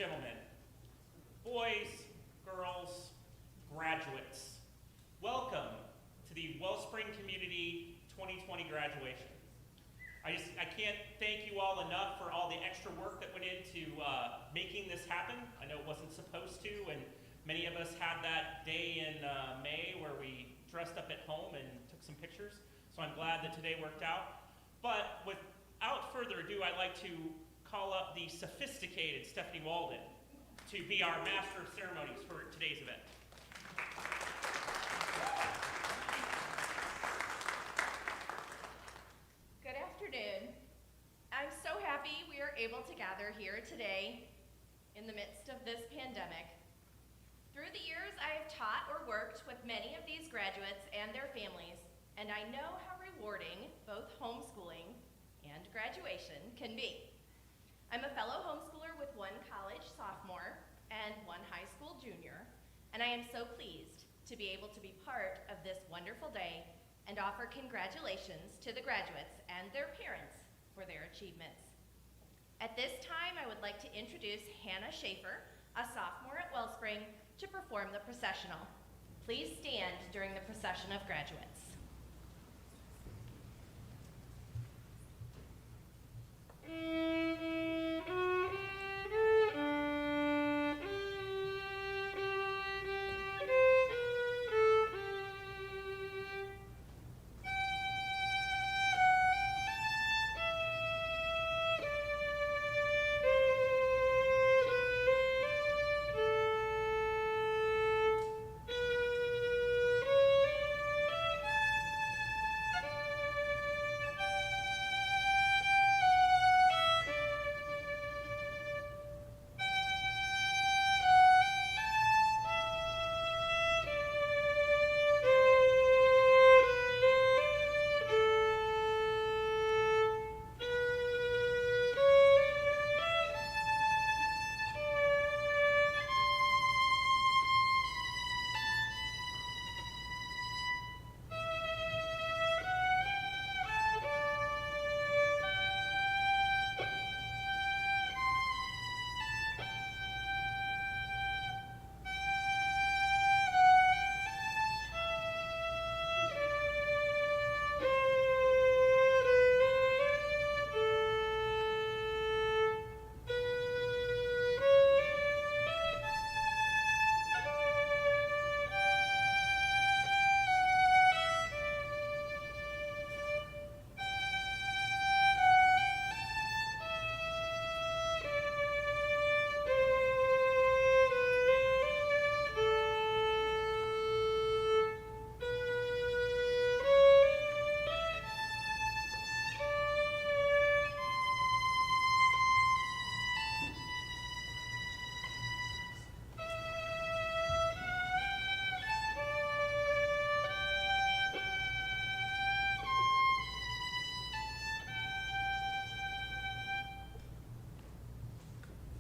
gentlemen, boys, girls, graduates, welcome to the Wellspring Community 2020 graduation. I can't thank you all enough for all the extra work that went into making this happen. I know it wasn't supposed to, and many of us had that day in May where we dressed up at home and took some pictures. So I'm glad that today worked out. But without further ado, I'd like to call up the sophisticated Stephanie Walden to be our master of ceremonies for today's event. Good afternoon. I'm so happy we are able to gather here today in the midst of this pandemic. Through the years, I have taught or worked with many of these graduates and their families, and I know how rewarding both homeschooling and graduation can be. I'm a fellow homeschooler with one college sophomore and one high school junior, and I am so pleased to be able to be part of this wonderful day and offer congratulations to the graduates and their parents for their achievements. At this time, I would like to introduce Hannah Schaefer, a sophomore at Wellspring, to perform the processional. Please stand during the procession of graduates.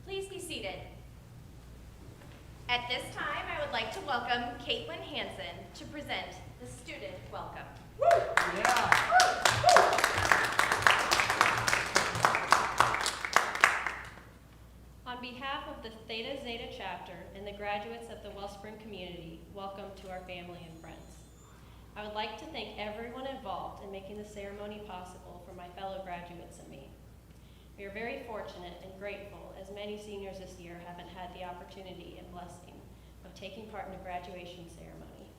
Please be seated. At this time, I would like to welcome Caitlin Hansen to present the student welcome. Woo! Yeah. On behalf of the Theta Zeta chapter and the graduates of the Wellspring community, welcome to our family and friends. I would like to thank everyone involved in making the ceremony possible for my fellow graduates and me. We are very fortunate and grateful as many seniors this year haven't had the opportunity and blessing of taking part in a graduation ceremony.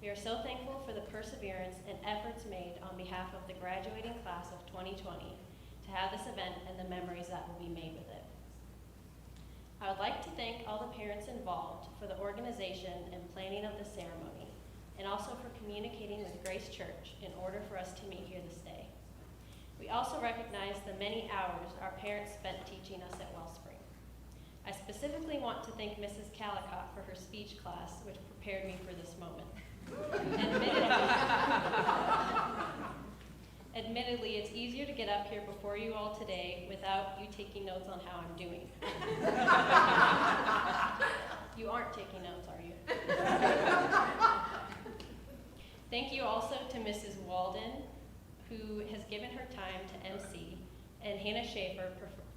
We are so thankful for the perseverance and efforts made on behalf of the graduating class of 2020 to have this event and the memories that will be made with it. I would like to thank all the parents involved for the organization and planning of the ceremony, and also for communicating with Grace Church in order for us to meet here this day. We also recognize the many hours our parents spent teaching us at Wellspring. I specifically want to thank Mrs. Calicott for her speech class, which prepared me for this moment. Admittedly, it's easier to get up here before you all today without you taking notes on how I'm doing. You aren't taking notes, are you? Thank you also to Mrs. Walden, who has given her time to MC, and Hannah Schaefer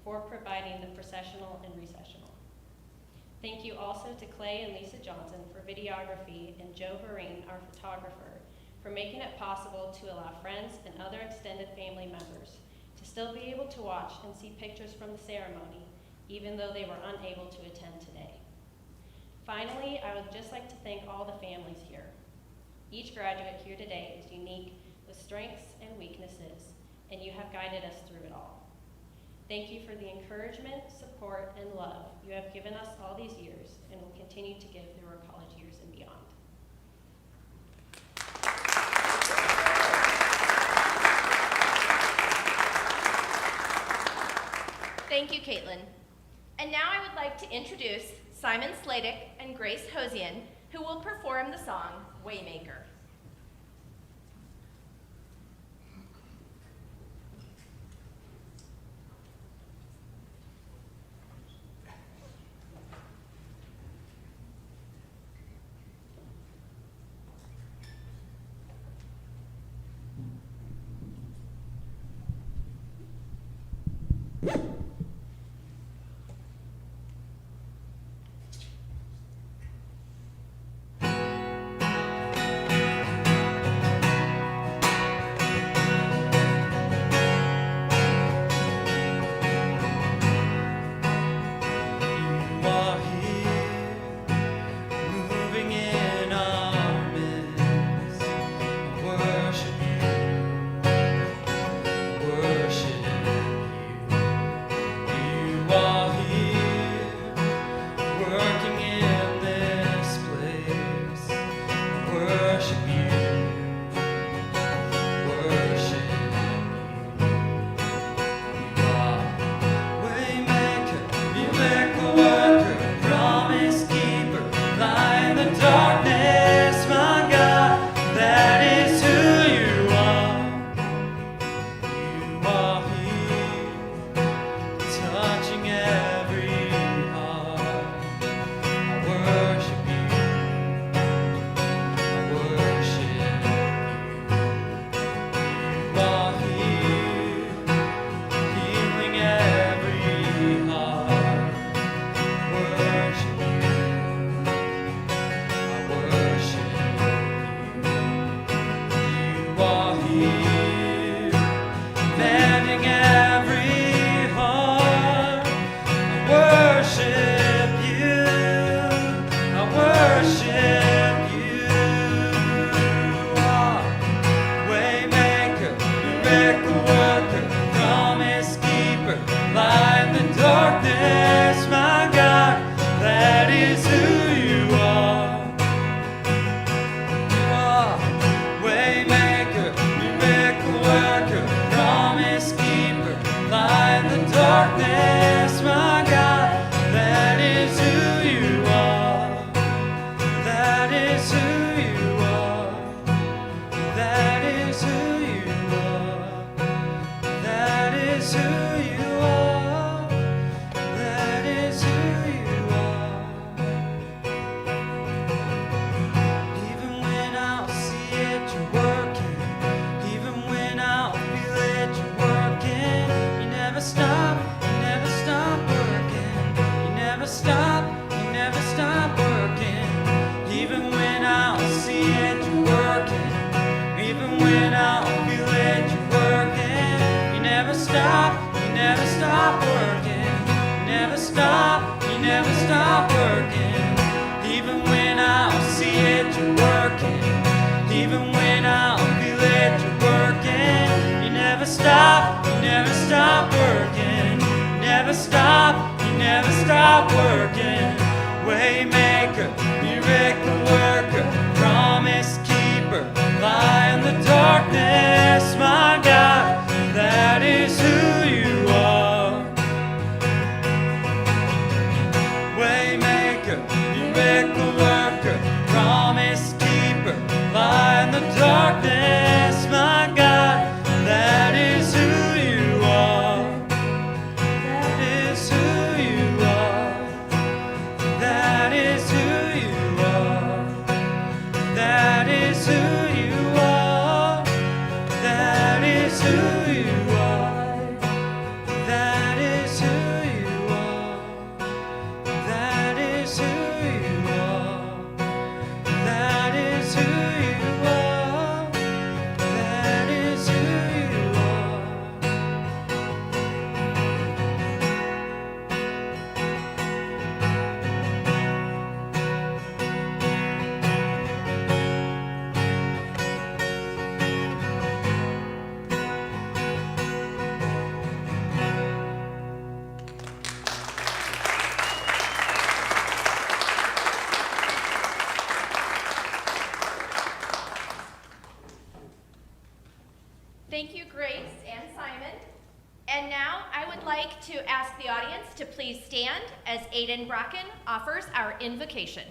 for providing the processional and recessional. Thank you also to Clay and Lisa Johnson for videography and Joe Vereen, our photographer, for making it possible to allow friends and other extended family members to still be able to watch and see pictures from the ceremony, even though they were unable to attend today. Finally, I would just like to thank all the families here. Each graduate here today is unique with strengths and weaknesses, and you have guided us through it all. Thank you for the encouragement, support, and love you have given us all these years and will continue to give through our college years and beyond. Thank you, Caitlin. And now I would like to introduce Simon Sladek and Grace Hosian, who will perform the song Waymaker. See Thank you, Grace and Simon. And now I would like to ask the audience to please stand as Aiden Brocken offers our invocation.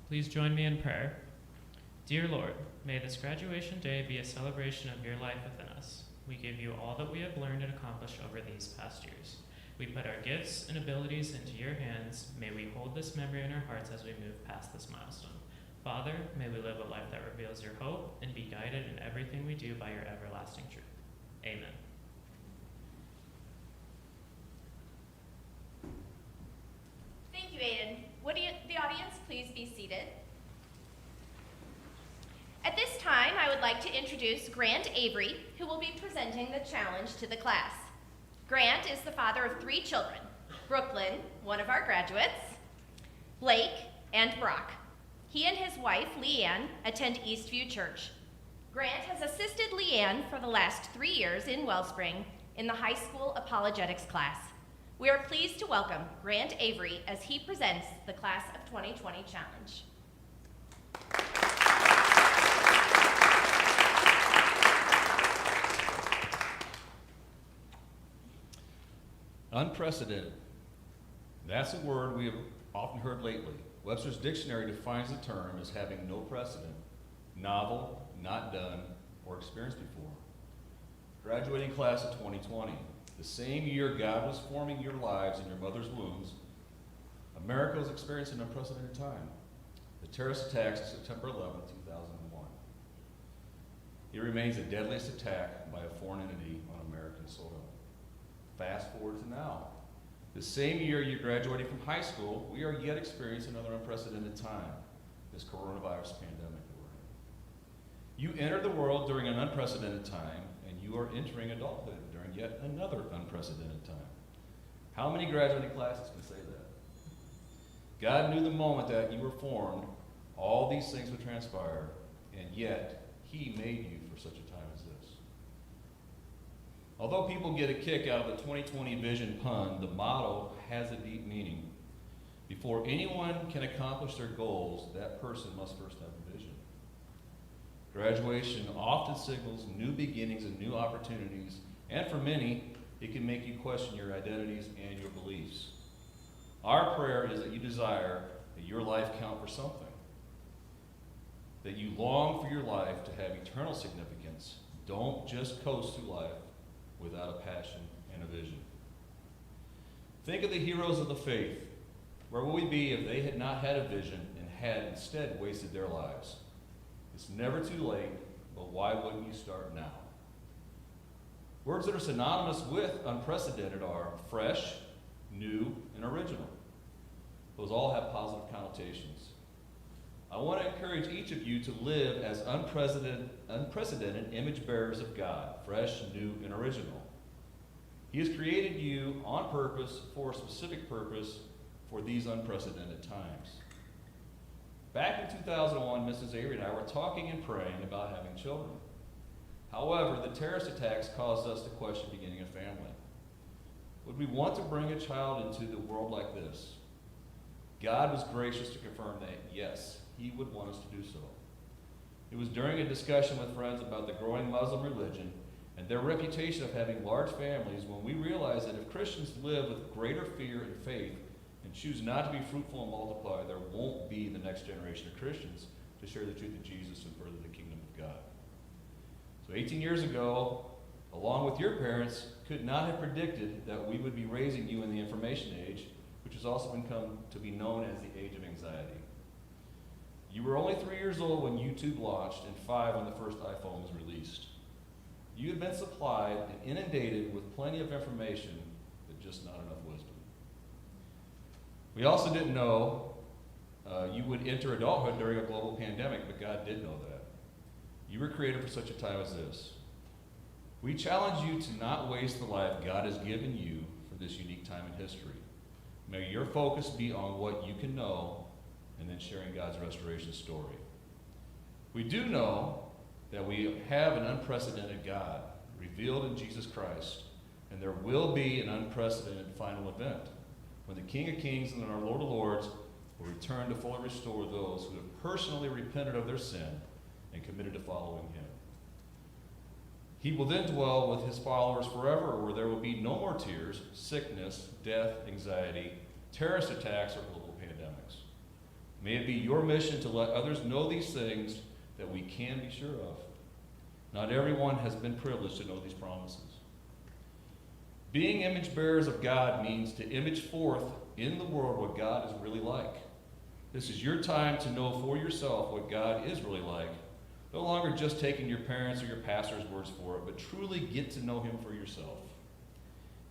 Please join me in prayer. Dear Lord, may this graduation day be a celebration of your life within us. We give you all that we have learned and accomplished over these past years. We put our gifts and abilities into your hands. May we hold this memory in our hearts as we move past this milestone. Father, may we live a life that reveals your hope and be guided in everything we do by your everlasting truth. Amen. Thank you, Aiden. Would the audience please be seated? At this time, I would like to introduce Grant Avery, who will be presenting the challenge to the class. Grant is the father of 3 children, Brooklyn, one of our graduates, Blake, and Brock. He and his wife, Leanne, attend Eastview Church. Grant has assisted Leanne for the last 3 years in Wellspring in the high school apologetics class. We are pleased to welcome Grant Avery as he presents the Class of 2020 Challenge. Unprecedented. That's a word we have often heard lately. Webster's dictionary defines the term as having no precedent, novel, not done, or experienced before. Graduating class of 2020, the same year God was forming your lives in your mother's wombs, America was experiencing an unprecedented time. The terrorist attacks of September 11, 2001. It remains the deadliest attack by a foreign entity on American soil. Fast forward to now. The same year you graduated from high school, we are yet experiencing another unprecedented time, this coronavirus pandemic that we're in. You entered the world during an unprecedented time, and you are entering adulthood during yet another unprecedented time. How many graduating classes can say that? God knew the moment that you were formed, all these things would transpire, and yet He made you for such a time as this. Although people get a kick out of the 2020 vision pun, the motto has a deep meaning. Before anyone can accomplish their goals, that person must first have a vision. Graduation often signals new beginnings and new opportunities, and for many, it can make you question your identities and your beliefs. Our prayer is that you desire that your life count for something, that you long for your life to have eternal significance. Don't just coast through life without a passion and a vision. Think of the heroes of the faith. Where would we be if they had not had a vision and had instead wasted their lives? It's never too late, but why wouldn't you start now? Words that are synonymous with unprecedented are fresh, new, and original. Those all have positive connotations. I want to encourage each of you to live as unprecedented image bearers of God, fresh, new, and original. He has created you on purpose for a specific purpose for these unprecedented times. Back in 2001, Mrs. Avery and I were talking and praying about having children. However, the terrorist attacks caused us to question beginning a family. Would we want to bring a child into the world like this? God was gracious to confirm that, yes, He would want us to do so. It was during a discussion with friends about the growing Muslim religion and their reputation of having large families when we realized that if Christians live with greater fear and faith and choose not to be fruitful and multiply, there won't be the next generation of Christians to share the truth of Jesus and further the kingdom of God. So 18 years ago, along with your parents, could not have predicted that we would be raising you in the information age, which has also come to be known as the age of anxiety. You were only 3 years old when YouTube launched and 5 when the first iPhone was released. You had been supplied and inundated with plenty of information, but just not enough wisdom. We also didn't know you would enter adulthood during a global pandemic, but God did know that. You were created for such a time as this. We challenge you to not waste the life God has given you for this unique time in history. May your focus be on what you can know and then sharing God's restoration story. We do know that we have an unprecedented God revealed in Jesus Christ, and there will be an unprecedented final event when the King of Kings and our Lord of Lords will return to fully restore those who have personally repented of their sin and committed to following him. He will then dwell with his followers forever, where there will be no more tears, sickness, death, anxiety, terrorist attacks, or global pandemics. May it be your mission to let others know these things that we can be sure of. Not everyone has been privileged to know these promises. Being image bearers of God means to image forth in the world what God is really like. This is your time to know for yourself what God is really like. No longer just taking your parents or your pastor's words for it, but truly get to know him for yourself.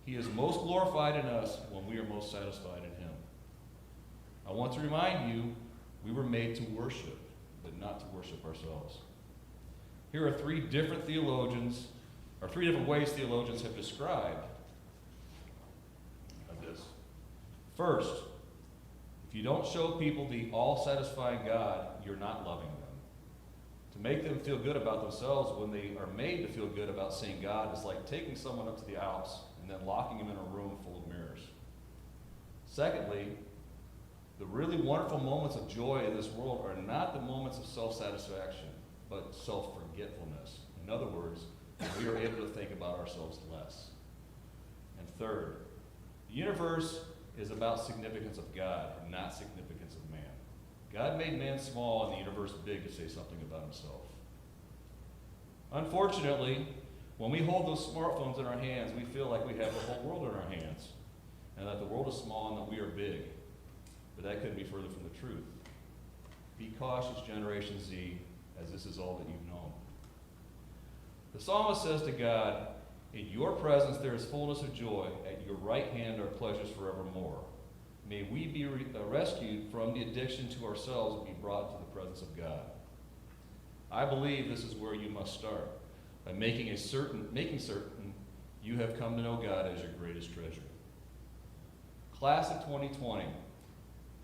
He is most glorified in us when we are most satisfied in him. I want to remind you, we were made to worship, but not to worship ourselves. Here are three different ways theologians have described this. First, if you don't show people the all-satisfying God, you're not loving them. To make them feel good about themselves when they are made to feel good about seeing God is like taking someone up to the Alps and then locking them in a room full of mirrors. Secondly, the really wonderful moments of joy in this world are not the moments of self-satisfaction, but self-forgetfulness. In other words, we are able to think about ourselves less. And third, the universe is about significance of God and not significance of man. God made man small and the universe big to say something about himself. Unfortunately, when we hold those smartphones in our hands, we feel like we have the whole world in our hands, and that the world is small and that we are big. But that couldn't be further from the truth. Be cautious, Generation Z, as this is all that you've known. The psalmist says to God, "In your presence there is fullness of joy. At your right hand are pleasures forevermore." May we be rescued from the addiction to ourselves and be brought to the presence of God. I believe this is where you must start, by making certain you have come to know God as your greatest treasure. Class of 2020,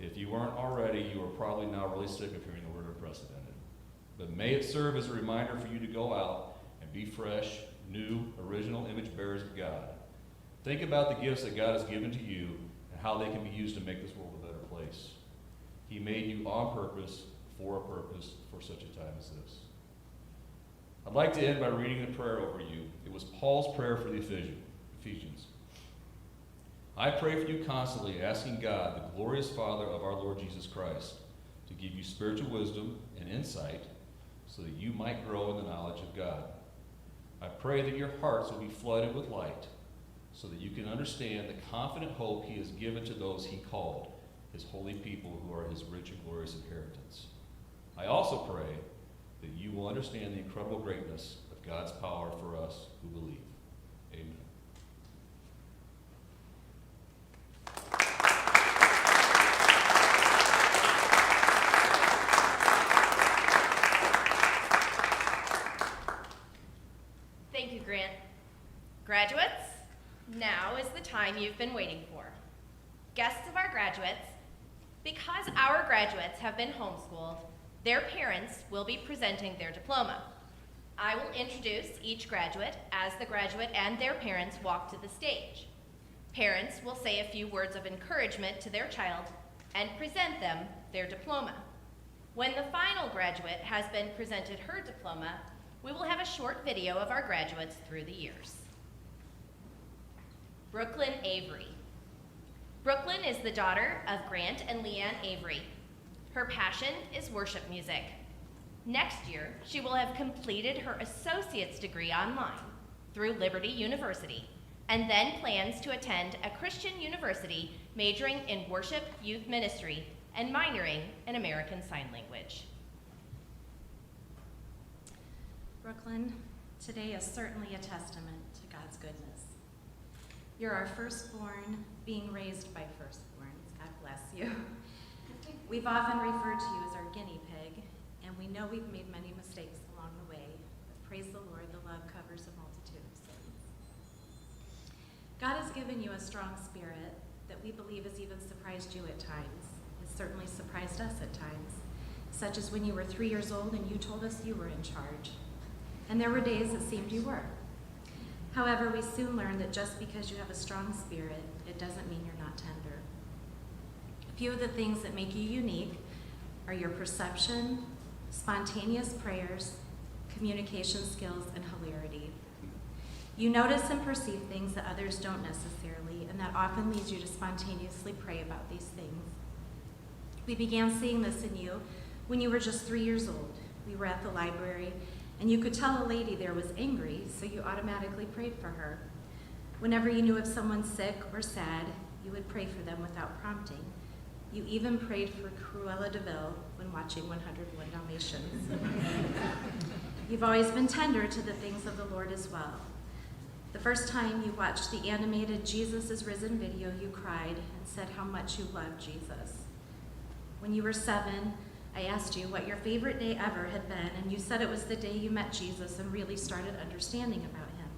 if you weren't already, you are probably now really sick of hearing the word unprecedented. But may it serve as a reminder for you to go out and be fresh, new, original image bearers of God. Think about the gifts that God has given to you and how they can be used to make this world a better place. He made you on purpose, for a purpose, for such a time as this. I'd like to end by reading a prayer over you. It was Paul's prayer for the Ephesians. I pray for you constantly, asking God, the glorious Father of our Lord Jesus Christ, to give you spiritual wisdom and insight so that you might grow in the knowledge of God. I pray that your hearts will be flooded with light so that you can understand the confident hope he has given to those he called, his holy people who are his rich and glorious inheritance. I also pray that you will understand the incredible greatness of God's power for us who believe. Amen. Thank you, Grant. Graduates, now is the time you've been waiting for. Guests of our graduates, because our graduates have been homeschooled, their parents will be presenting their diploma. I will introduce each graduate as the graduate and their parents walk to the stage. Parents will say a few words of encouragement to their child and present them their diploma. When the final graduate has been presented her diploma, we will have a short video of our graduates through the years. Brooklyn Avery. Brooklyn is the daughter of Grant and Leanne Avery. Her passion is worship music. Next year, she will have completed her associate's degree online through Liberty University, and then plans to attend a Christian university majoring in worship youth ministry and minoring in American Sign Language. Brooklyn, today is certainly a testament to God's goodness. You're our firstborn, being raised by firstborns. God bless you. We've often referred to you as our guinea pig, and we know we've made many mistakes along the way, but praise the Lord, the love covers a multitude of sins. God has given you a strong spirit that we believe has even surprised you at times. It's certainly surprised us at times, such as when you were 3 years old and you told us you were in charge. And there were days it seemed you were. However, we soon learned that just because you have a strong spirit, it doesn't mean you're not tender. A few of the things that make you unique are your perception, spontaneous prayers, communication skills, and hilarity. You notice and perceive things that others don't necessarily, and that often leads you to spontaneously pray about these things. We began seeing this in you when you were just 3 years old. We were at the library, and you could tell a lady there was angry, so you automatically prayed for her. Whenever you knew of someone sick or sad, you would pray for them without prompting. You even prayed for Cruella de Vil when watching 101 Dalmatians. You've always been tender to the things of the Lord as well. The first time you watched the animated Jesus is Risen video, you cried and said how much you loved Jesus. When you were 7, I asked you what your favorite day ever had been, and you said it was the day you met Jesus and really started understanding about him.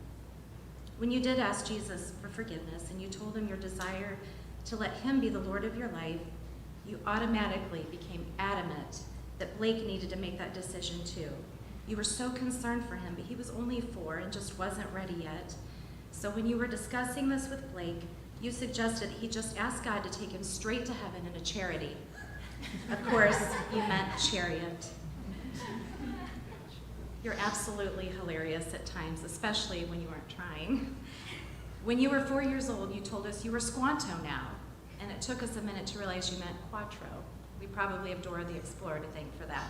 When you did ask Jesus for forgiveness and you told him your desire to let him be the Lord of your life, you automatically became adamant that Blake needed to make that decision too. You were so concerned for him, but he was only 4 and just wasn't ready yet. So when you were discussing this with Blake, you suggested he just ask God to take him straight to heaven in a charity. Of course, you meant chariot. You're absolutely hilarious at times, especially when you aren't trying. When you were 4 years old, you told us you were Squanto now, and it took us a minute to realize you meant Quattro. We probably have Dora the Explorer to thank for that.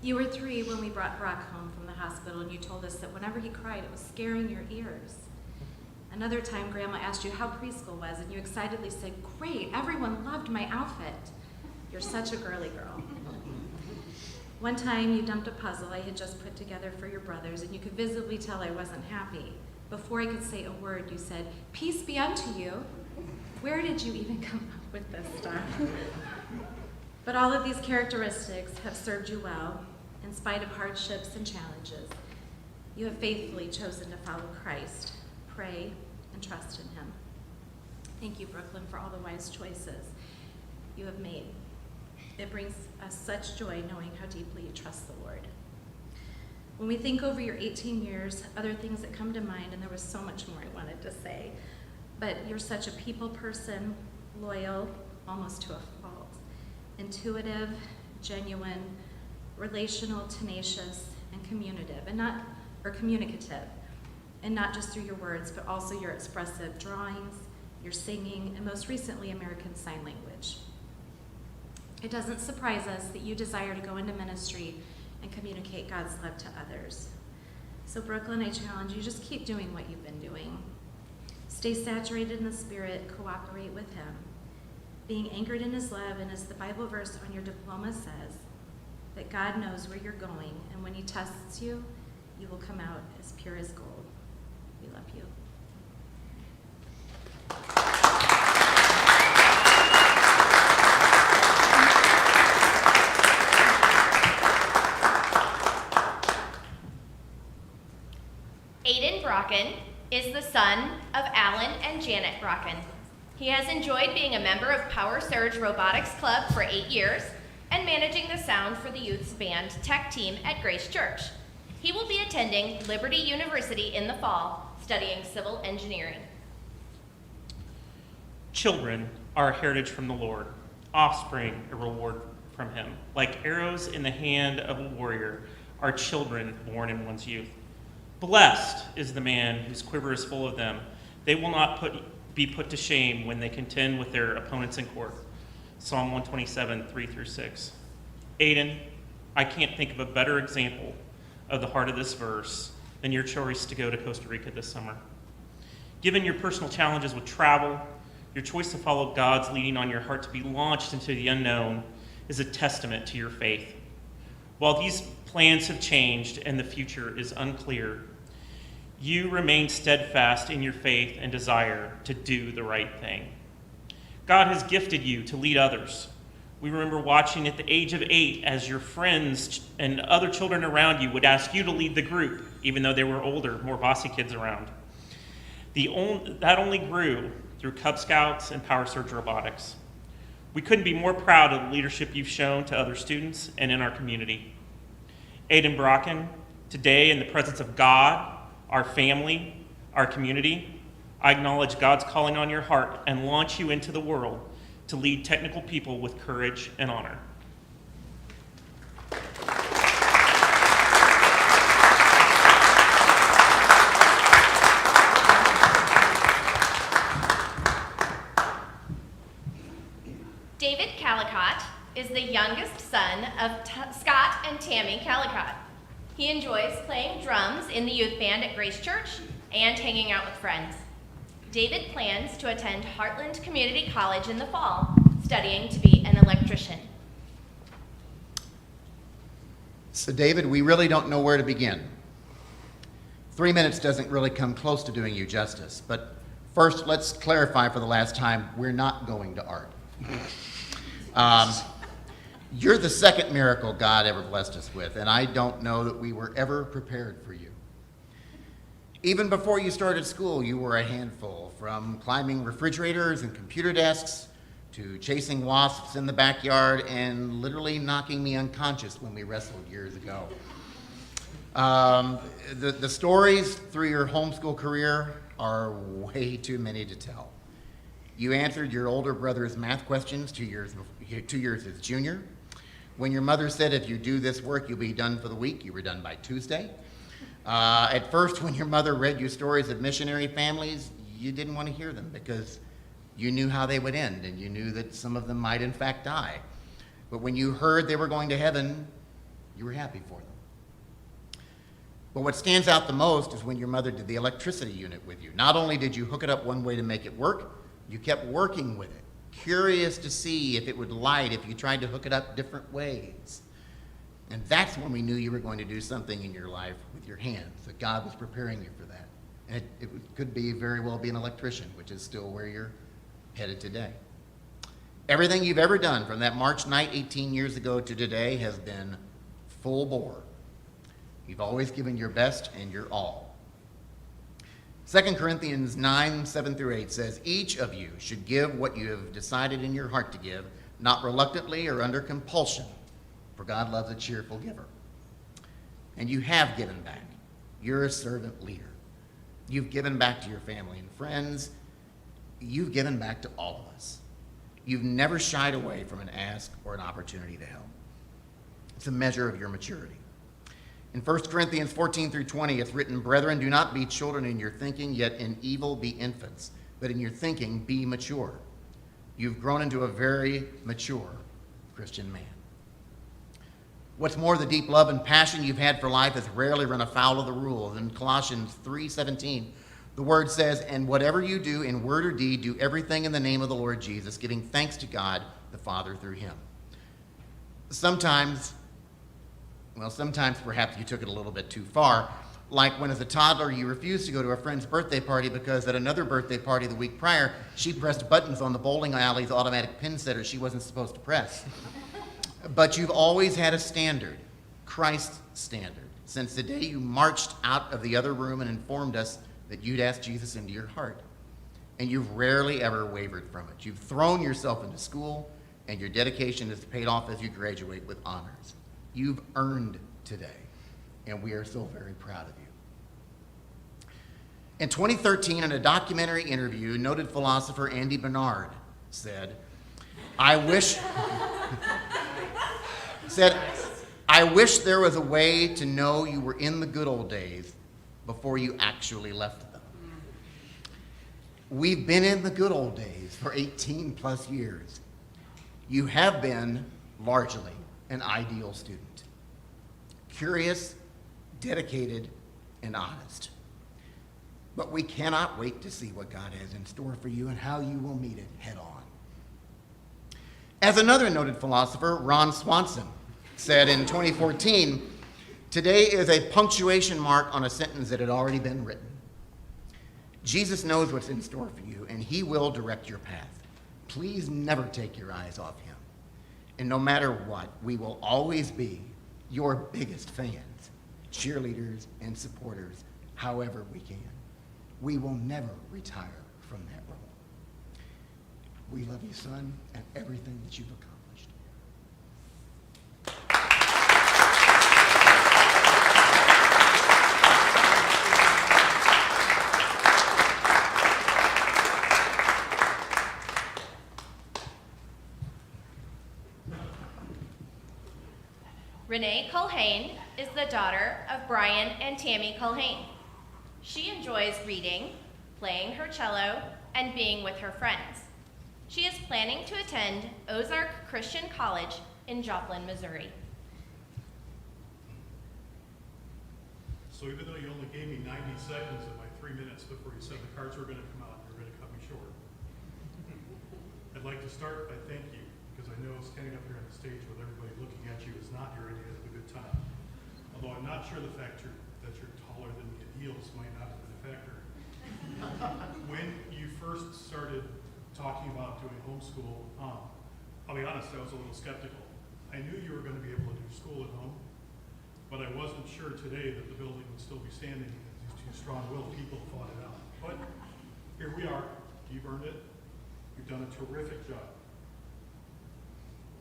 You were 3 when we brought Brock home from the hospital, and you told us that whenever he cried, it was scaring your ears. Another time, Grandma asked you how preschool was, and you excitedly said, "Great, everyone loved my outfit." You're such a girly girl. One time, you dumped a puzzle I had just put together for your brothers, and you could visibly tell I wasn't happy. Before I could say a word, you said, "Peace be unto you." Where did you even come up with this stuff? But all of these characteristics have served you well, in spite of hardships and challenges. You have faithfully chosen to follow Christ, pray, and trust in him. Thank you, Brooklyn, for all the wise choices you have made. It brings us such joy knowing how deeply you trust the Lord. When we think over your 18 years, other things that come to mind, and there was so much more I wanted to say, but you're such a people person, loyal, almost to a fault, intuitive, genuine, relational, tenacious, and communicative, and not just through your words, but also your expressive drawings, your singing, and most recently, American Sign Language. It doesn't surprise us that you desire to go into ministry and communicate God's love to others. So Brooklyn, I challenge you, just keep doing what you've been doing. Stay saturated in the Spirit, cooperate with him, being anchored in his love, and as the Bible verse on your diploma says, that God knows where you're going, and when he tests you, you will come out as pure as gold. We love you. Aiden Brocken is the son of Alan and Janet Brocken. He has enjoyed being a member of Power Surge Robotics Club for 8 years and managing the sound for the youth's band tech team at Grace Church. He will be attending Liberty University in the fall, studying civil engineering. Children are a heritage from the Lord, offspring a reward from him. Like arrows in the hand of a warrior are children born in one's youth. Blessed is the man whose quiver is full of them. They will not be put to shame when they contend with their opponents in court. Psalm 127, 3-6. Aiden, I can't think of a better example of the heart of this verse than your choice to go to Costa Rica this summer. Given your personal challenges with travel, your choice to follow God's leading on your heart to be launched into the unknown is a testament to your faith. While these plans have changed and the future is unclear, you remain steadfast in your faith and desire to do the right thing. God has gifted you to lead others. We remember watching at the age of 8 as your friends and other children around you would ask you to lead the group, even though they were older, more bossy kids around. That only grew through Cub Scouts and Power Surge Robotics. We couldn't be more proud of the leadership you've shown to other students and in our community. Aiden Brocken, today in the presence of God, our family, our community, I acknowledge God's calling on your heart and launch you into the world to lead technical people with courage and honor. David Calicott is the youngest son of Scott and Tammy Calicott. He enjoys playing drums in the youth band at Grace Church and hanging out with friends. David plans to attend Heartland Community College in the fall, studying to be an electrician. So David, we really don't know where to begin. 3 minutes doesn't really come close to doing you justice, but first let's clarify for the last time, we're not going to art. You're the second miracle God ever blessed us with, and I don't know that we were ever prepared for you. Even before you started school, you were a handful, from climbing refrigerators and computer desks to chasing wasps in the backyard and literally knocking me unconscious when we wrestled years ago. The stories through your homeschool career are way too many to tell. You answered your older brother's math questions 2 years as junior. When your mother said, if you do this work, you'll be done for the week, you were done by Tuesday. At first, when your mother read you stories of missionary families, you didn't want to hear them because you knew how they would end, and you knew that some of them might in fact die. But when you heard they were going to heaven, you were happy for them. But what stands out the most is when your mother did the electricity unit with you. Not only did you hook it up one way to make it work, you kept working with it, curious to see if it would light if you tried to hook it up different ways. And that's when we knew you were going to do something in your life with your hands, that God was preparing you for that. And it could be very well be an electrician, which is still where you're headed today. Everything you've ever done from that March night 18 years ago to today has been full bore. You've always given your best and your all. 2 Corinthians 9, 7 through 8 says, each of you should give what you have decided in your heart to give, not reluctantly or under compulsion, for God loves a cheerful giver. And you have given back. You're a servant leader. You've given back to your family and friends. You've given back to all of us. You've never shied away from an ask or an opportunity to help. It's a measure of your maturity. In 1 Corinthians 14 through 20, it's written, brethren, do not be children in your thinking, yet in evil be infants, but in your thinking be mature. You've grown into a very mature Christian man. What's more, the deep love and passion you've had for life has rarely run afoul of the rules. In Colossians 3:17, the word says, and whatever you do in word or deed, do everything in the name of the Lord Jesus, giving thanks to God the Father through him. Sometimes perhaps you took it a little bit too far, like when as a toddler you refused to go to a friend's birthday party because at another birthday party the week prior, she pressed buttons on the bowling alley's automatic pin setter she wasn't supposed to press. But you've always had a standard, Christ's standard, since the day you marched out of the other room and informed us that you'd asked Jesus into your heart. And you've rarely ever wavered from it. You've thrown yourself into school, and your dedication is paid off as you graduate with honors. You've earned today, and we are so very proud of you. In 2013, in a documentary interview, noted philosopher Andy Bernard said, I wish there was a way to know you were in the good old days before you actually left them. We've been in the good old days for 18 plus years. You have been, largely, an ideal student. Curious, dedicated, and honest. But we cannot wait to see what God has in store for you and how you will meet it head on. As another noted philosopher, Ron Swanson, said in 2014, today is a punctuation mark on a sentence that had already been written. Jesus knows what's in store for you, and he will direct your path. Please never take your eyes off him. And no matter what, we will always be your biggest fans, cheerleaders, and supporters, however we can. We will never retire from that role. We love you, son, and everything that you've accomplished. Renee Culhane is the daughter of Brian and Tammy Culhane. She enjoys reading, playing her cello, and being with her friends. She is planning to attend Ozark Christian College in Joplin, Missouri. So even though you only gave me 90 seconds of my 3 minutes before you said the cards were going to come out, you were going to cut me short. I'd like to start by thanking you, because I know standing up here on the stage with everybody looking at you is not your idea of a good time. Although I'm not sure the fact that you're taller than me in heels might not have been a factor. When you first started talking about doing homeschool, I'll be honest, I was a little skeptical. I knew you were going to be able to do school at home, but I wasn't sure today that the building would still be standing because these two strong-willed people fought it out. But here we are. You've earned it. You've done a terrific job.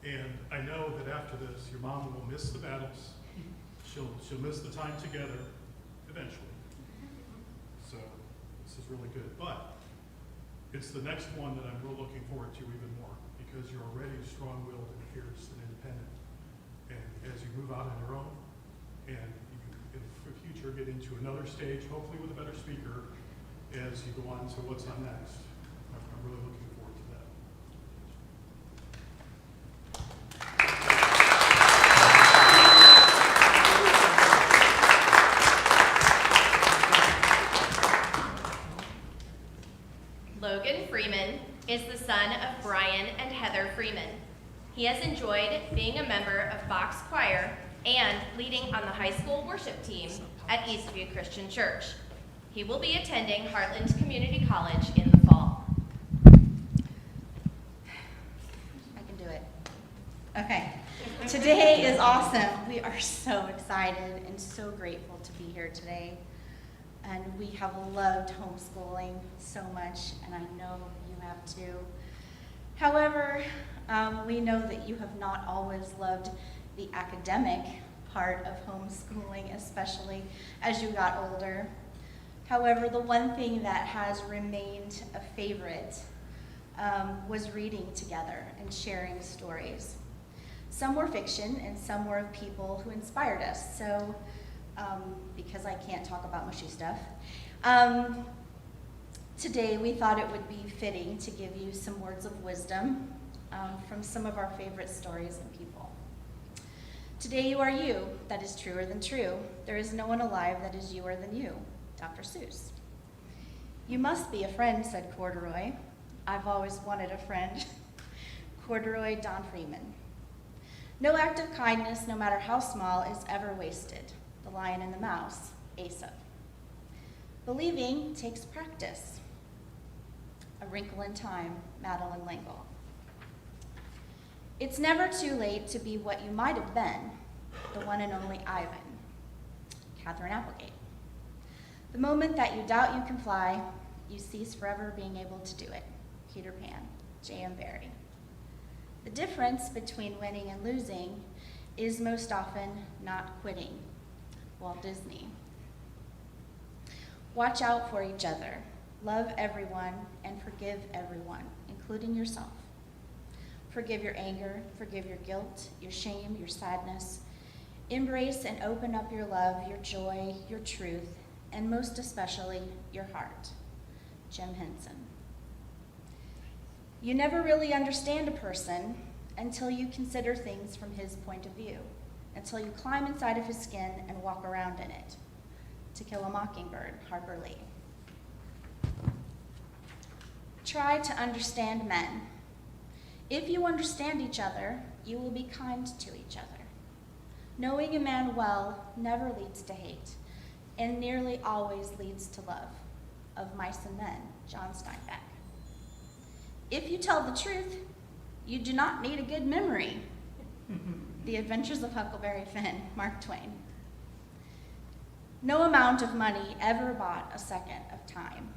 And I know that after this, your mom will miss the battles. She'll miss the time together eventually. So this is really good. But it's the next one that I'm real looking forward to even more, because you're already strong-willed and fierce and independent. And as you move out on your own, and you, in the future, get into another stage, hopefully with a better speaker, as you go on to what's on next. I'm really looking forward to that. Logan Freeman is the son of Brian and Heather Freeman. He has enjoyed being a member of Bach's Choir and leading on the high school worship team at Eastview Christian Church. He will be attending Heartland Community College in the fall. I can do it. Okay. Today is awesome. We are so excited and so grateful to be here today. And we have loved homeschooling so much, and I know you have too. However, we know that you have not always loved the academic part of homeschooling, especially as you got older. However, the one thing that has remained a favorite was reading together and sharing stories. Some were fiction and some were of people who inspired us. So, because I can't talk about mushy stuff, today we thought it would be fitting to give you some words of wisdom from some of our favorite stories and people. Today you are you, that is truer than true. There is no one alive that is youer than you. Dr. Seuss. You must be a friend, said Corduroy. I've always wanted a friend. Corduroy Don Freeman. No act of kindness, no matter how small, is ever wasted. The Lion and the Mouse, Aesop. Believing takes practice. A Wrinkle in Time, Madeline L'Engle. It's never too late to be what you might have been, the one and only Ivan, Catherine Applegate. The moment that you doubt you can fly, you cease forever being able to do it, Peter Pan, J.M. Barrie. The difference between winning and losing is most often not quitting, Walt Disney. Watch out for each other, love everyone, and forgive everyone, including yourself. Forgive your anger, forgive your guilt, your shame, your sadness. Embrace and open up your love, your joy, your truth, and most especially, your heart. Jim Henson. You never really understand a person until you consider things from his point of view, until you climb inside of his skin and walk around in it. To Kill a Mockingbird, Harper Lee. Try to understand men. If you understand each other, you will be kind to each other. Knowing a man well never leads to hate, and nearly always leads to love. Of Mice and Men, John Steinbeck. If you tell the truth, you do not need a good memory. The Adventures of Huckleberry Finn, Mark Twain. No amount of money ever bought a second of time.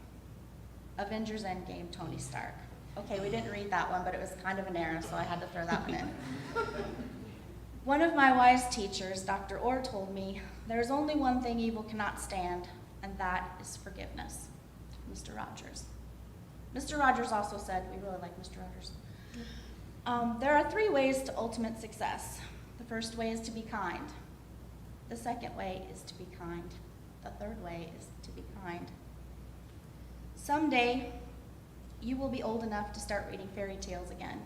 Avengers Endgame, Tony Stark. Okay, we didn't read that one, but it was kind of an error, so I had to throw that one in. One of my wise teachers, Dr. Orr, told me, there is only one thing evil cannot stand, and that is forgiveness. Mr. Rogers. Mr. Rogers also said, we really like Mr. Rogers. There are 3 ways to ultimate success. The first way is to be kind. The second way is to be kind. The third way is to be kind. Someday, you will be old enough to start reading fairy tales again.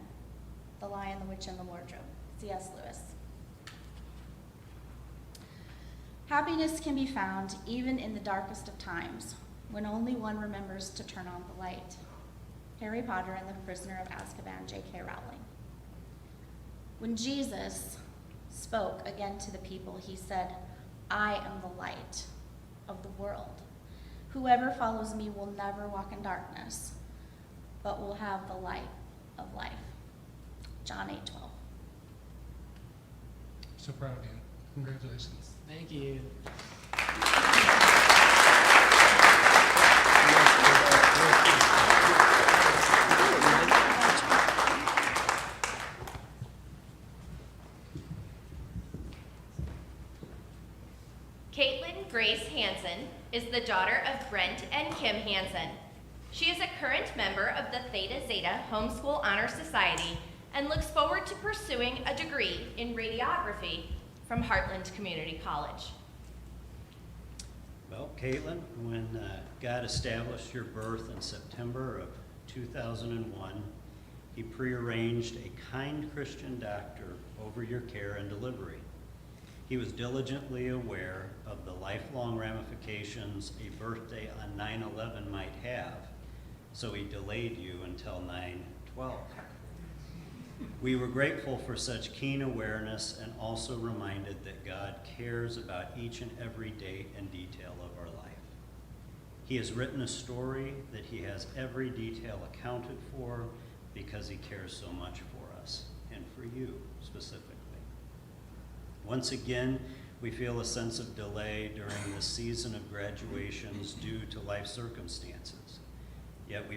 The Lion, the Witch, and the Wardrobe, C.S. Lewis. Happiness can be found even in the darkest of times, when only one remembers to turn on the light. Harry Potter and the Prisoner of Azkaban, J.K. Rowling. When Jesus spoke again to the people, he said, "I am the light of the world. Whoever follows me will never walk in darkness, but will have the light of life." John 8:12. So proud of you. Congratulations. Thank you. Caitlin Grace Hansen is the daughter of Brent and Kim Hansen. She is a current member of the Theta Zeta Homeschool Honor Society and looks forward to pursuing a degree in radiography from Heartland Community College. Well, Caitlin, when God established your birth in September of 2001, he prearranged a kind Christian doctor over your care and delivery. He was diligently aware of the lifelong ramifications a birthday on 9/11 might have, so he delayed you until 9/12. We were grateful for such keen awareness and also reminded that God cares about each and every day and detail of our life. He has written a story that he has every detail accounted for because he cares so much for us and for you specifically. Once again, we feel a sense of delay during this season of graduations due to life circumstances. Yet we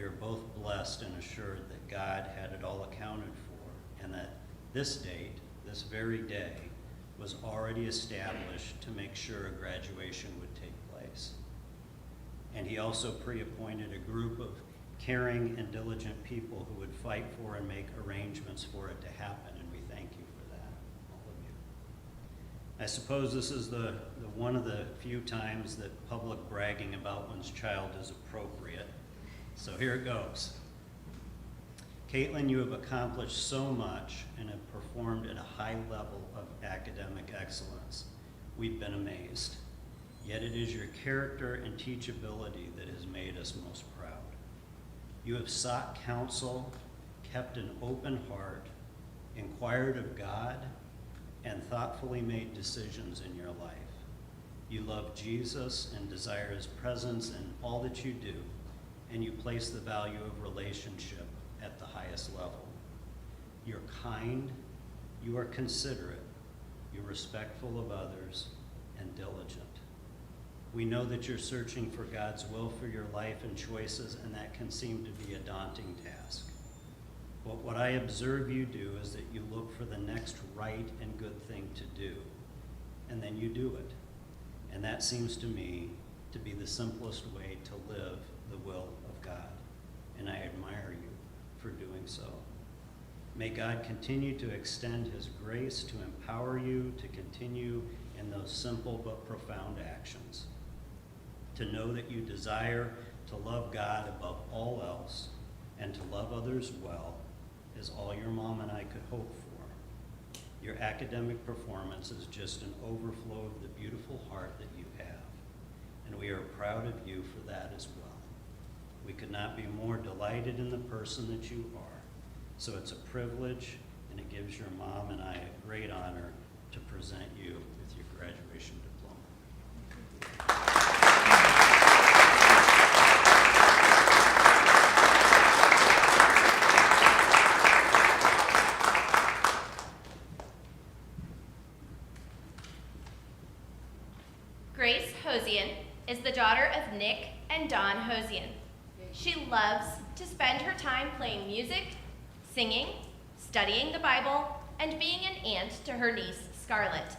are both blessed and assured that God had it all accounted for, and that this date, this very day, was already established to make sure a graduation would take place. And he also pre-appointed a group of caring and diligent people who would fight for and make arrangements for it to happen, and we thank you for that, all of you. I suppose this is the one of the few times that public bragging about one's child is appropriate. So here it goes. Caitlin, you have accomplished so much and have performed at a high level of academic excellence. We've been amazed. Yet it is your character and teachability that has made us most proud. You have sought counsel, kept an open heart, inquired of God, and thoughtfully made decisions in your life. You love Jesus and desire his presence in all that you do, and you place the value of relationship at the highest level. You're kind, you are considerate, you're respectful of others, and diligent. We know that you're searching for God's will for your life and choices, and that can seem to be a daunting task. But what I observe you do is that you look for the next right and good thing to do, and then you do it. And that seems to me to be the simplest way to live the will of God, and I admire you for doing so. May God continue to extend his grace to empower you to continue in those simple but profound actions. To know that you desire to love God above all else and to love others well is all your mom and I could hope for. Your academic performance is just an overflow of the beautiful heart that you have, and we are proud of you for that as well. We could not be more delighted in the person that you are. So it's a privilege, and it gives your mom and I a great honor to present you with your graduation diploma. Grace Hosian is the daughter of Nick and Dawn Hosian. She loves to spend her time playing music, singing, studying the Bible, and being an aunt to her niece, Scarlett.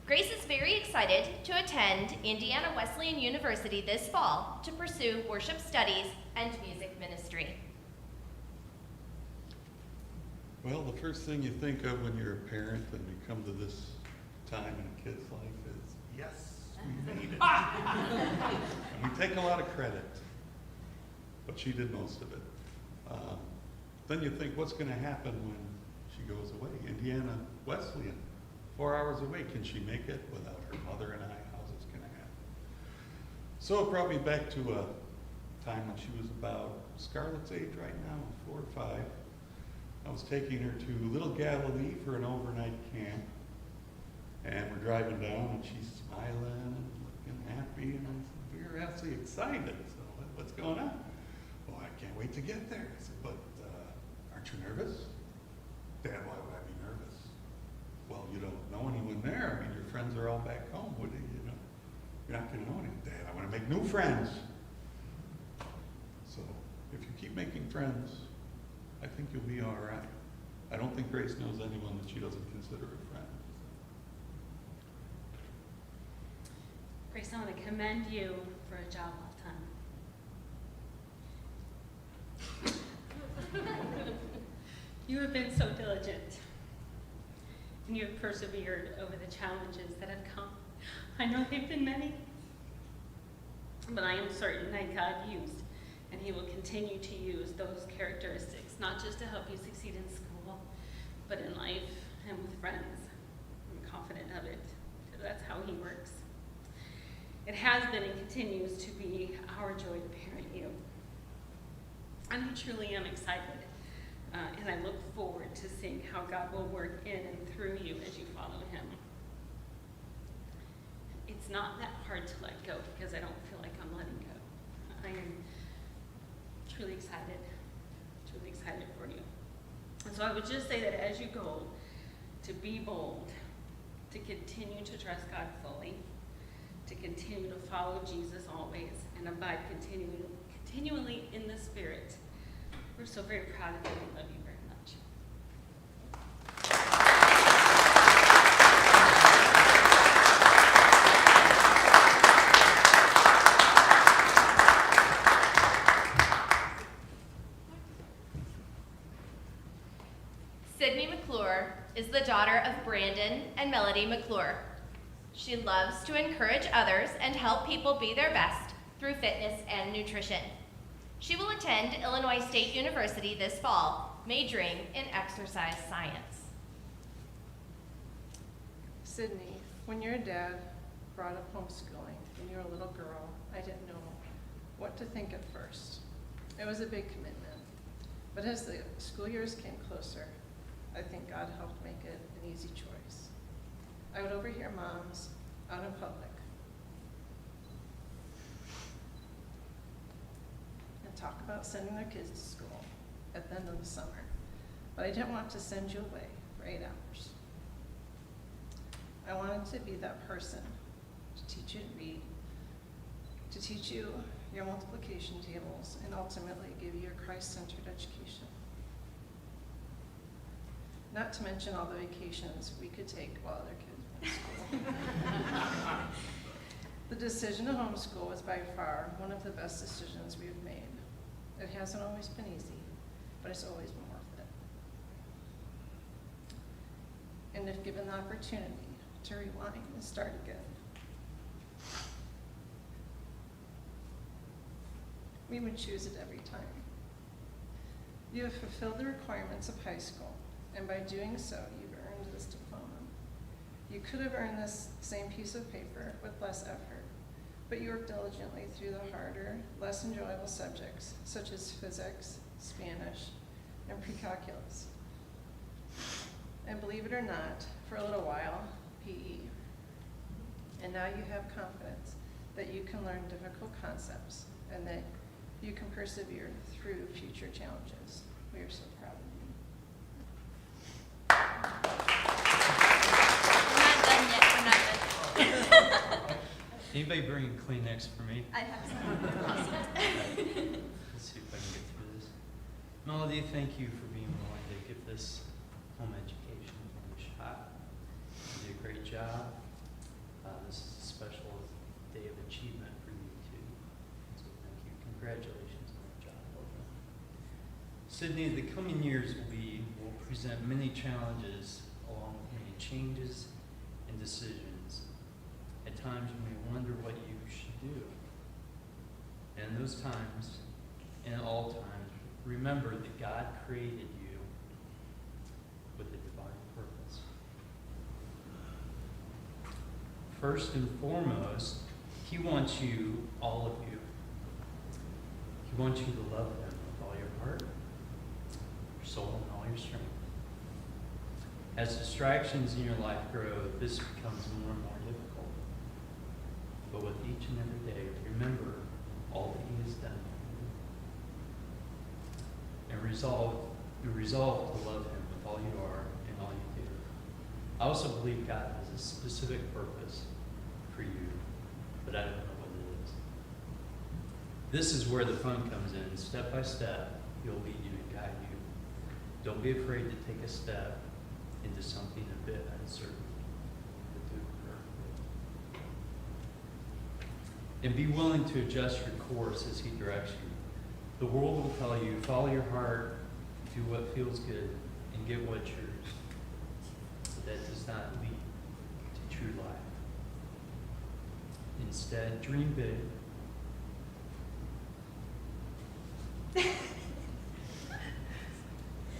Grace is very excited to attend Indiana Wesleyan University this fall to pursue worship studies and music ministry. Well, the first thing you think of when you're a parent and you come to this time in a kid's life is, yes, we made it. And we take a lot of credit, but she did most of it. Then you think, what's going to happen when she goes away? Indiana Wesleyan, 4 hours away. Can she make it without her mother and I? How's this going to happen? So it brought me back to a time when she was about Scarlett's age right now, 4 or 5. I was taking her to Little Galilee for an overnight camp. And we're driving down and she's smiling and looking happy. And I said, we were actually excited. So what's going on? Oh, I can't wait to get there. I said, but aren't you nervous? Dad, why would I be nervous? Well, you don't know anyone there. I mean, your friends are all back home. What do you know? You're not going to know anyone. Dad, I want to make new friends. So if you keep making friends, I think you'll be all right. I don't think Grace knows anyone that she doesn't consider a friend. Grace, I want to commend you for a job well done. You have been so diligent, and you have persevered over the challenges that have come. I know they've been many, but I am certain that God used, and He will continue to use those characteristics, not just to help you succeed in school, but in life and with friends. I'm confident of it, because that's how He works. It has been and continues to be our joy to parent you. And I truly am excited, and I look forward to seeing how God will work in and through you as you follow Him. It's not that hard to let go, because I don't feel like I'm letting go. I am truly excited for you. And so I would just say that as you go, to be bold, to continue to trust God fully, to continue to follow Jesus always, and abide continually in the Spirit. We're so very proud of you and love you very much. Sydney McClure is the daughter of Brandon and Melody McClure. She loves to encourage others and help people be their best through fitness and nutrition. She will attend Illinois State University this fall, majoring in exercise science. Sydney, when your dad brought up homeschooling when you were a little girl, I didn't know what to think at first. It was a big commitment, but as the school years came closer, I think God helped make it an easy choice. I would overhear moms out in public and talk about sending their kids to school at the end of the summer, but I didn't want to send you away for 8 hours. I wanted to be that person to teach you to read, to teach you your multiplication tables, and ultimately give you a Christ-centered education. Not to mention all the vacations we could take while other kids were in school. The decision to homeschool was by far one of the best decisions we've made. It hasn't always been easy, but it's always been worth it. And if given the opportunity to rewind and start again, we would choose it every time. You have fulfilled the requirements of high school, and by doing so, you've earned this diploma. You could have earned this same piece of paper with less effort, but you worked diligently through the harder, less enjoyable subjects, such as physics, Spanish, and pre-calculus. And believe it or not, for a little while, PE. And now you have confidence that you can learn difficult concepts and that you can persevere through future challenges. We are so proud of you. We're not done yet, we're not done. Anybody bring a Kleenex for me? I have some. Awesome. Let's see if I can get through this. Melody, thank you for being willing to give this home education a shot. You did a great job. This is a special day of achievement for you too. So thank you. Congratulations on the job well done. Sydney, the coming years will present many challenges along with many changes and decisions. At times you may wonder what you should do. And in those times, and all times, remember that God created you with a divine purpose. First and foremost, He wants you, all of you. He wants you to love Him with all your heart, your soul, and all your strength. As distractions in your life grow, this becomes more and more difficult. But with each and every day, remember all that He has done for you. And resolve to love Him with all you are and all you do. I also believe God has a specific purpose for you, but I don't know what it is. This is where the fun comes in. Step by step, He'll lead you and guide you. Don't be afraid to take a step into something a bit uncertain. But do it perfectly. And be willing to adjust your course as He directs you. The world will tell you, follow your heart, do what feels good, and get what's yours. But that does not lead to true life. Instead, dream big.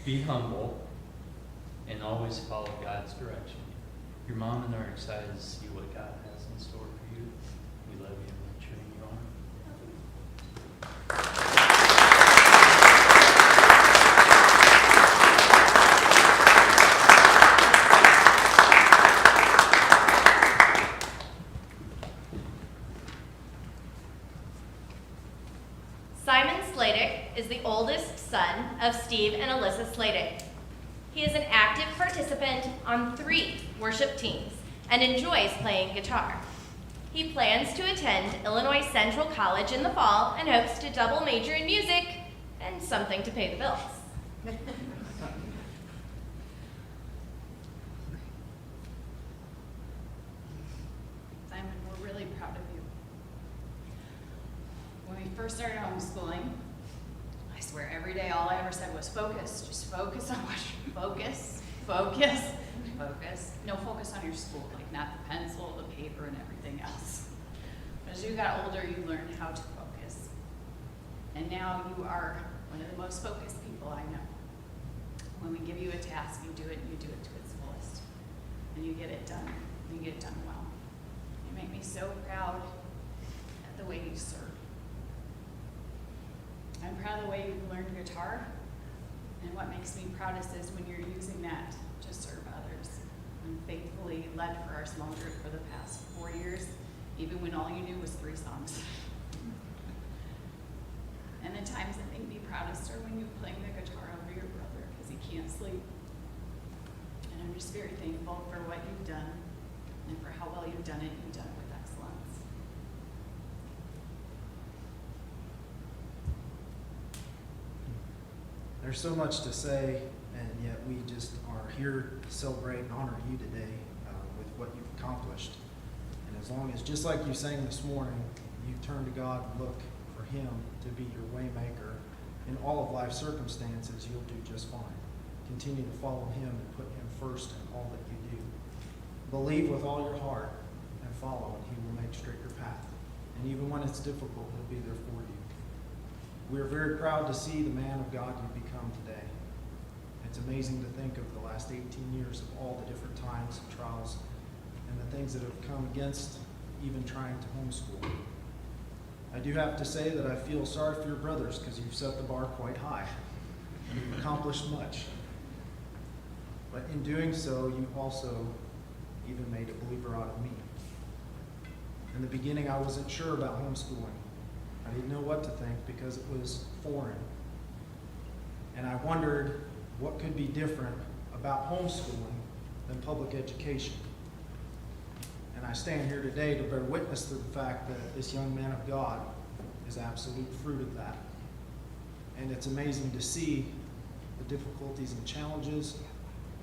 Be humble, and always follow God's direction. Your mom and I are excited to see what God has in store for you. We love you and we're cheering you on. Simon Sladek is the oldest son of Steve and Alyssa Sladek. He is an active participant on 3 worship teams and enjoys playing guitar. He plans to attend Illinois Central College in the fall and hopes to double major in music and something to pay the bills. Simon, we're really proud of you. When we first started homeschooling, I swear every day all I ever said was focus. Just focus on what you focus, focus, focus. No focus on your school, like not the pencil, the paper, and everything else. But as you got older, you learned how to focus. And now you are one of the most focused people I know. When we give you a task, you do it to its fullest. And you get it done, and you get it done well. You make me so proud at the way you serve. I'm proud of the way you've learned guitar, and what makes me proudest is when you're using that to serve others. I'm faithfully led for our small group for the past 4 years, even when all you knew was 3 songs. And the times that make me proudest are when you're playing the guitar over your brother because he can't sleep. And I'm just very thankful for what you've done and for how well you've done it. You've done it with excellence. There's so much to say, and yet we just are here to celebrate and honor you today with what you've accomplished. And as long as, just like you sang this morning, you turn to God and look for Him to be your way maker in all of life's circumstances, you'll do just fine. Continue to follow Him and put Him first in all that you do. Believe with all your heart and follow, and He will make straight your path. And even when it's difficult, He'll be there for you. We're very proud to see the man of God you've become today. It's amazing to think of the last 18 years of all the different times and trials and the things that have come against even trying to homeschool. I do have to say that I feel sorry for your brothers because you've set the bar quite high and you've accomplished much. But in doing so, you've also even made a believer out of me. In the beginning, I wasn't sure about homeschooling. I didn't know what to think because it was foreign. And I wondered what could be different about homeschooling than public education. And I stand here today to bear witness to the fact that this young man of God is absolute fruit of that. And it's amazing to see the difficulties and challenges,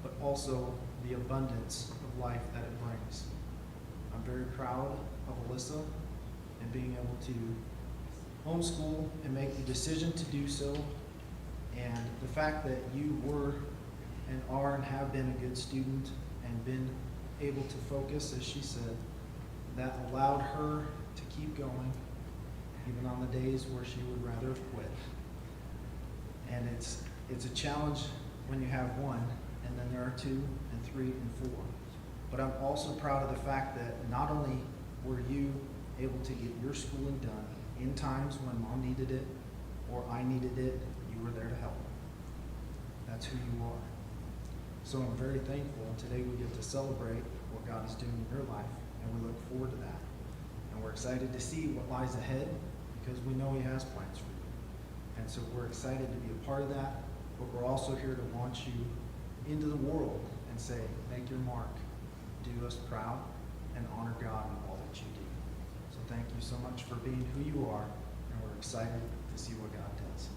but also the abundance of life that it brings. I'm very proud of Alyssa and being able to homeschool and make the decision to do so, and the fact that you were and are and have been a good student and been able to focus, as she said, that allowed her to keep going even on the days where she would rather have quit. And it's a challenge when you have one, and then there are 2 and 3 and 4. But I'm also proud of the fact that not only were you able to get your schooling done in times when mom needed it or I needed it, you were there to help. That's who you are. So I'm very thankful, and today we get to celebrate what God is doing in your life, and we look forward to that. And we're excited to see what lies ahead, because we know He has plans for you. And so we're excited to be a part of that, but we're also here to launch you into the world and say, make your mark, do us proud, and honor God in all that you do. So thank you so much for being who you are, and we're excited to see what God does.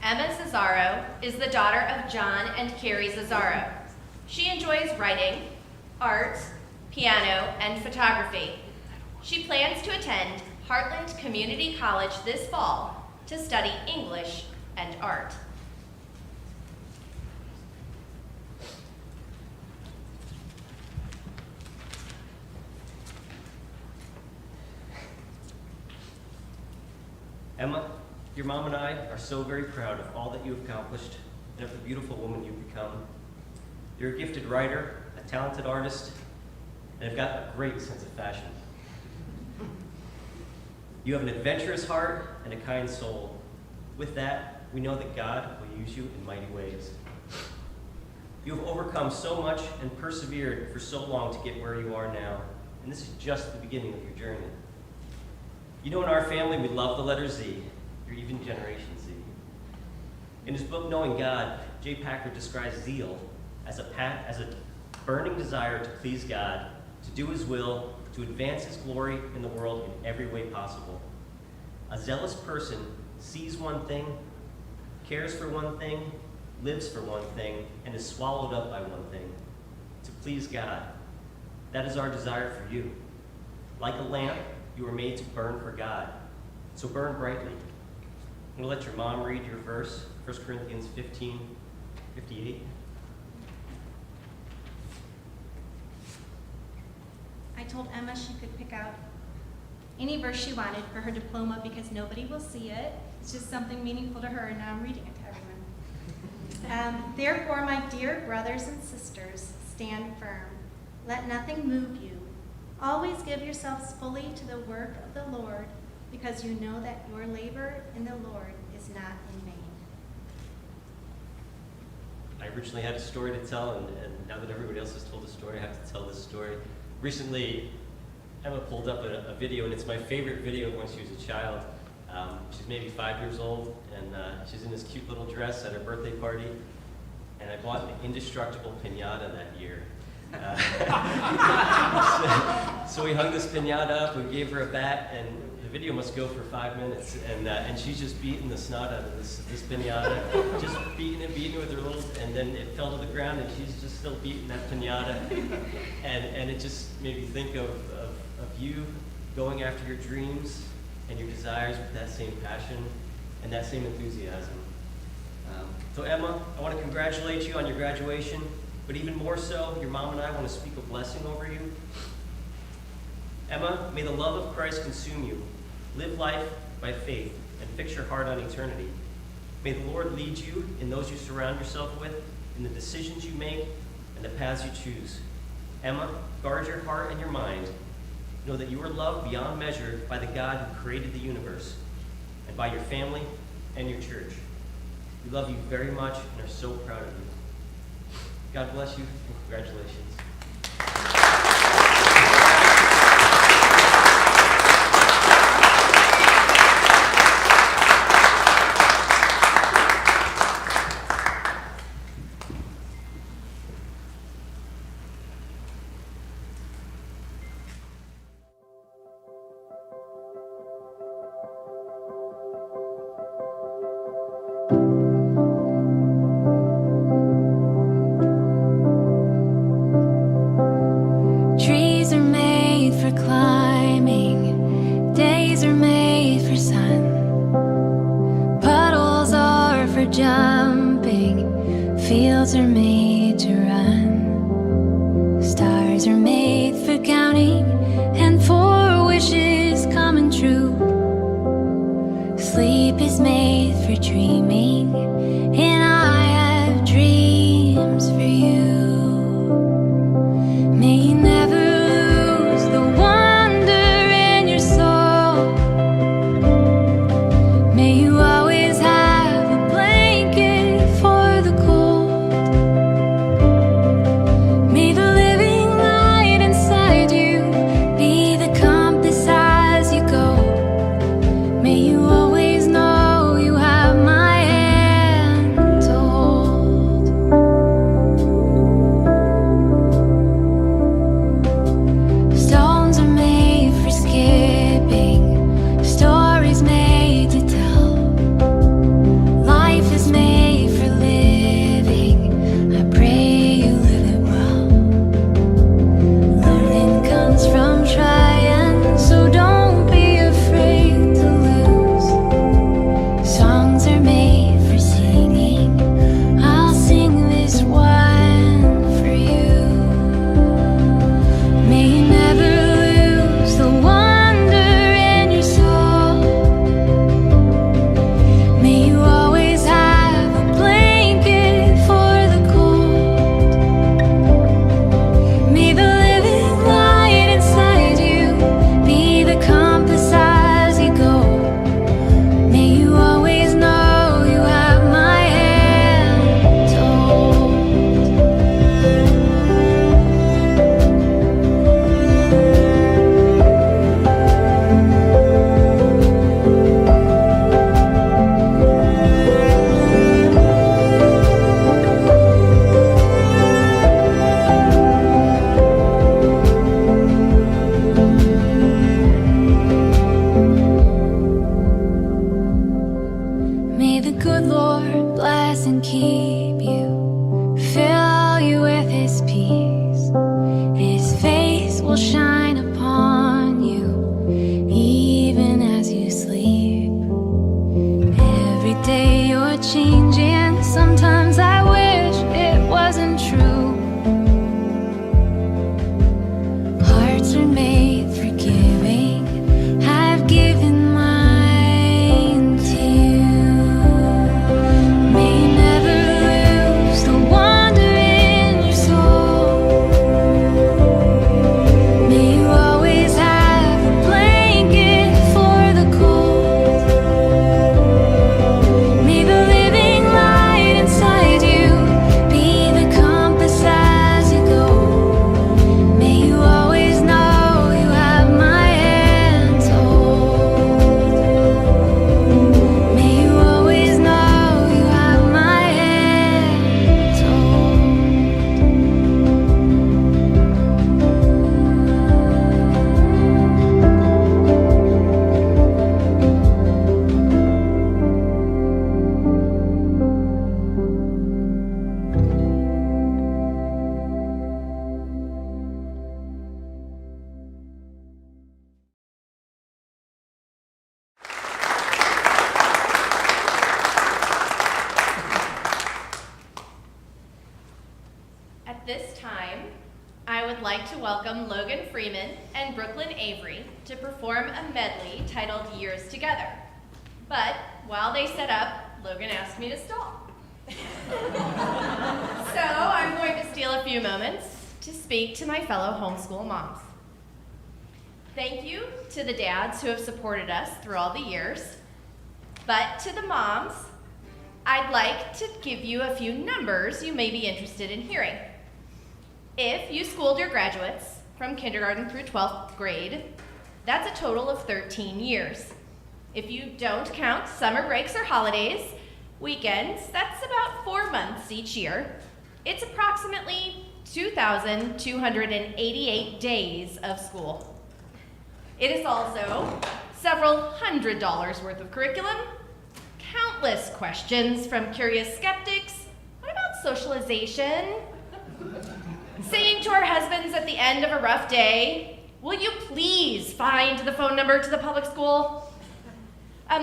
Emma Zazzaro is the daughter of John and Carrie Zazzaro. She enjoys writing, art, piano, and photography. She plans to attend Heartland Community College this fall to study English and art. Emma, your mom and I are so very proud of all that you have accomplished and of the beautiful woman you've become. You're a gifted writer, a talented artist, and have got a great sense of fashion. You have an adventurous heart and a kind soul. With that, we know that God will use you in mighty ways. You have overcome so much and persevered for so long to get where you are now, and this is just the beginning of your journey. You know, in our family, we love the letter Z. You're even Generation Z. In his book, Knowing God, J. Packer describes zeal as a burning desire to please God, to do His will, to advance His glory in the world in every way possible. A zealous person sees one thing, cares for one thing, lives for one thing, and is swallowed up by one thing, to please God. That is our desire for you. Like a lamp, you are made to burn for God, so burn brightly. I'm going to let your mom read your verse, 1 Corinthians 15:58. I told Emma she could pick out any verse she wanted for her diploma because nobody will see it. It's just something meaningful to her, and now I'm reading it to everyone. Therefore, my dear brothers and sisters, stand firm. Let nothing move you. Always give yourselves fully to the work of the Lord, because you know that your labor in the Lord is not in vain. I originally had a story to tell, and now that everybody else has told a story, I have to tell this story. Recently, Emma pulled up a video, and it's my favorite video when she was a child. She's maybe 5 years old, and she's in this cute little dress at her birthday party, and I bought an indestructible piñata that year. So we hung this piñata up, we gave her a bat, and the video must go for 5 minutes, and she's just beating the snot out of this piñata, just beating it with her little, and then it fell to the ground, and she's just still beating that piñata, and it just made me think of you going after your dreams and your desires with that same passion and that same enthusiasm. So Emma, I want to congratulate you on your graduation, but even more so, your mom and I want to speak a blessing over you. Emma, may the love of Christ consume you. Live life by faith and fix your heart on eternity. May the Lord lead you in those you surround yourself with, in the decisions you make, and the paths you choose. Emma, guard your heart and your mind. Know that you are loved beyond measure by the God who created the universe, and by your family and your church. We love you very much and are so proud of you. God bless you, and congratulations. Wheels are made to run, stars are made for counting, and for wishes coming true. Sleep is made for dreaming, and I have dreams for you. May you never lose the wonder in your soul. May you always have a blanket for the cold. May the living light inside you be the compass as you go. May you always know you have my hand to hold. Stones are made for skipping, stories made to tell. Life is made for living. I pray you live it well. Learning comes from trying, so don't be afraid to lose. Songs are made for singing. I'll sing this one for you. May you never lose the wonder in your soul. May you always have a blanket for the cold. May the living light inside you be the compass as you go. May you always know you have my hand to hold. May the good Lord bless and keep you, fill you with his peace. His face will shine upon you, even as you sleep. Every day you're changing, sometimes I wish it wasn't true. Hearts are made for giving, I've given mine to you. May you never lose the wonder in your soul. May you always have a blanket for the cold. May the living light inside you be the compass as you go. May you always know you have my hand to hold. May you always know you have my hand to At this time, I would like to welcome Logan Freeman and Brooklyn Avery to perform a medley titled Years Together. But while they set up, Logan asked me to stall. So I'm going to steal a few moments to speak to my fellow homeschool moms. Thank you to the dads who have supported us through all the years. But to the moms, I'd like to give you a few numbers you may be interested in hearing. If you schooled your graduates from kindergarten through 12th grade, that's a total of 13 years. If you don't count summer breaks or holidays, weekends, that's about 4 months each year. It's approximately 2,288 days of school. It is also several $100s worth of curriculum, countless questions from curious skeptics. What about socialization? Saying to our husbands at the end of a rough day, will you please find the phone number to the public school?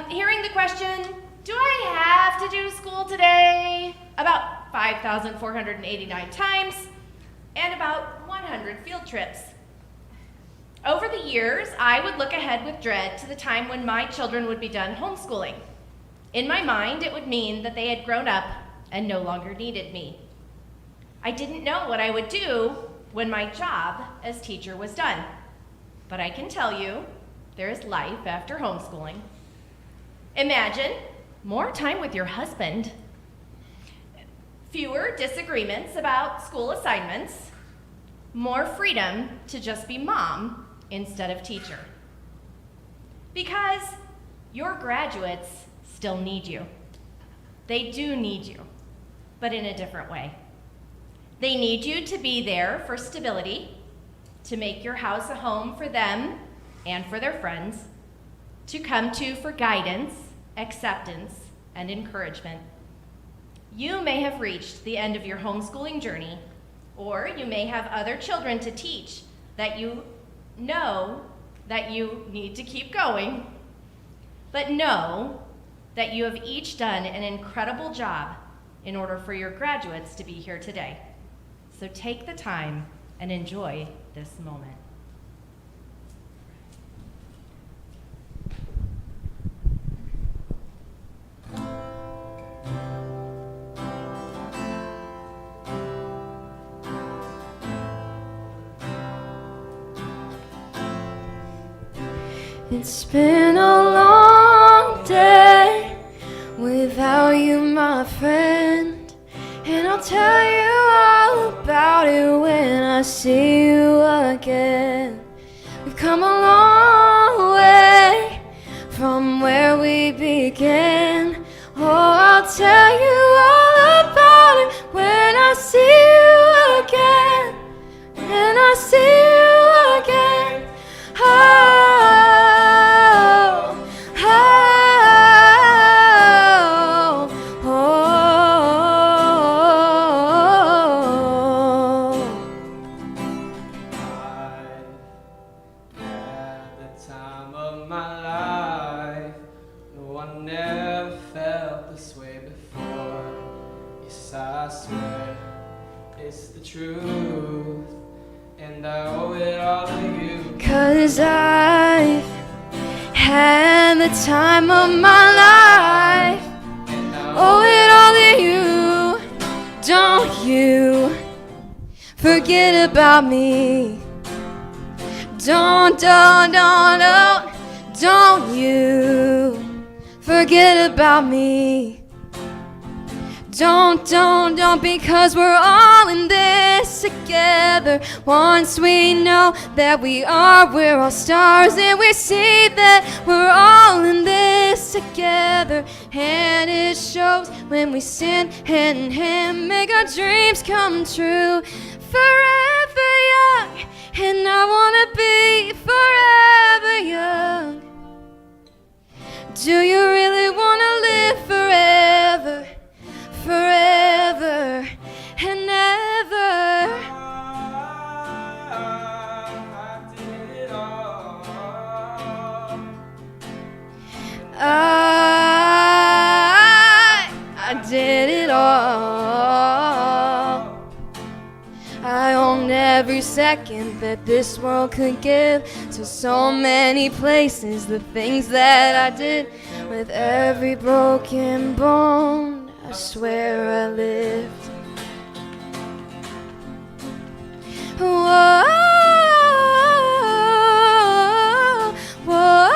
Hearing the question, do I have to do school today? About 5,489 times, and about 100 field trips. Over the years, I would look ahead with dread to the time when my children would be done homeschooling. In my mind, it would mean that they had grown up and no longer needed me. I didn't know what I would do when my job as teacher was done. But I can tell you, there is life after homeschooling. Imagine more time with your husband, fewer disagreements about school assignments, more freedom to just be mom instead of teacher. Because your graduates still need you. They do need you, but in a different way. They need you to be there for stability, to make your house a home for them and for their friends, to come to for guidance, acceptance, and encouragement. You may have reached the end of your homeschooling journey, or you may have other children to teach that you know that you need to keep going, but know that you have each done an incredible job in order for your graduates to be here today. So take the time and enjoy this moment. It's been a long day without you, my friend, and I'll tell you all about it when I see you again. We've come a long way from where we began. Oh, I'll tell you all about it when I see you again. When I see you again. Oh. Truth, and I owe it all to you. 'Cause I've had the time of my life, And I owe it all to you. Don't you forget about me. Don't you forget about me. Don't, because we're all in this together. Once we know that we're all stars, and we see that we're all in this together. And it shows when we stand hand in hand, make our dreams come true. Forever young, and I wanna be forever young. Do you really wanna live forever? Forever and ever. I did it all. I did it all. I owned every second that this world could give to so many places, the things that I did. With every broken bone, I swear I lived. Whoa, whoa,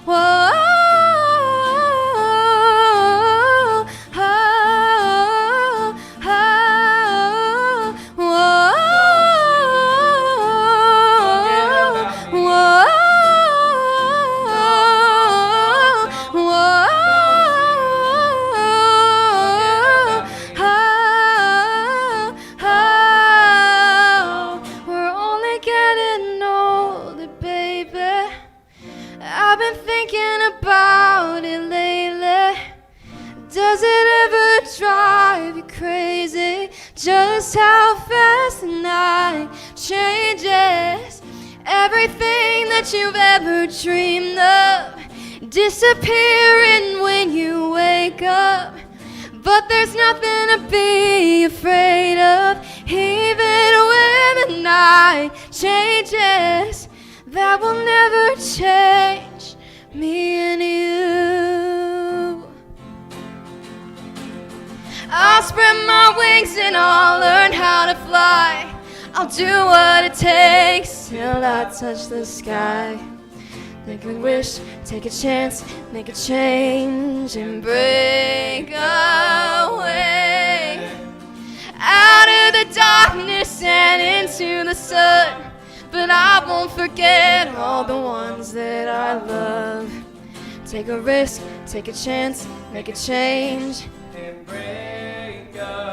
whoa, just how fast the night changes everything that you've ever dreamed of. disappearing when you wake up. But there's nothing to be afraid of, even when the night changes. That will never change me and you. I'll spread my wings and I'll learn how to fly. I'll do what it takes till I touch the sky. Make a wish, take a chance, make a change and break away out of the darkness and into the sun. But I won't forget all the ones that I love. Take a risk, take a chance, make a change and break away.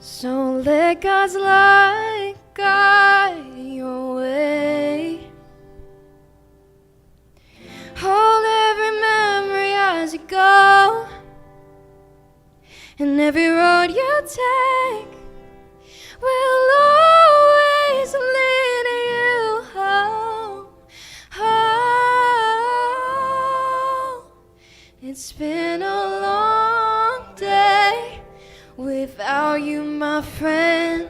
So let God's light guide your way. Hold every memory as you go, and every road you take will always lead you home. Oh, it's been a long day without you, my friend,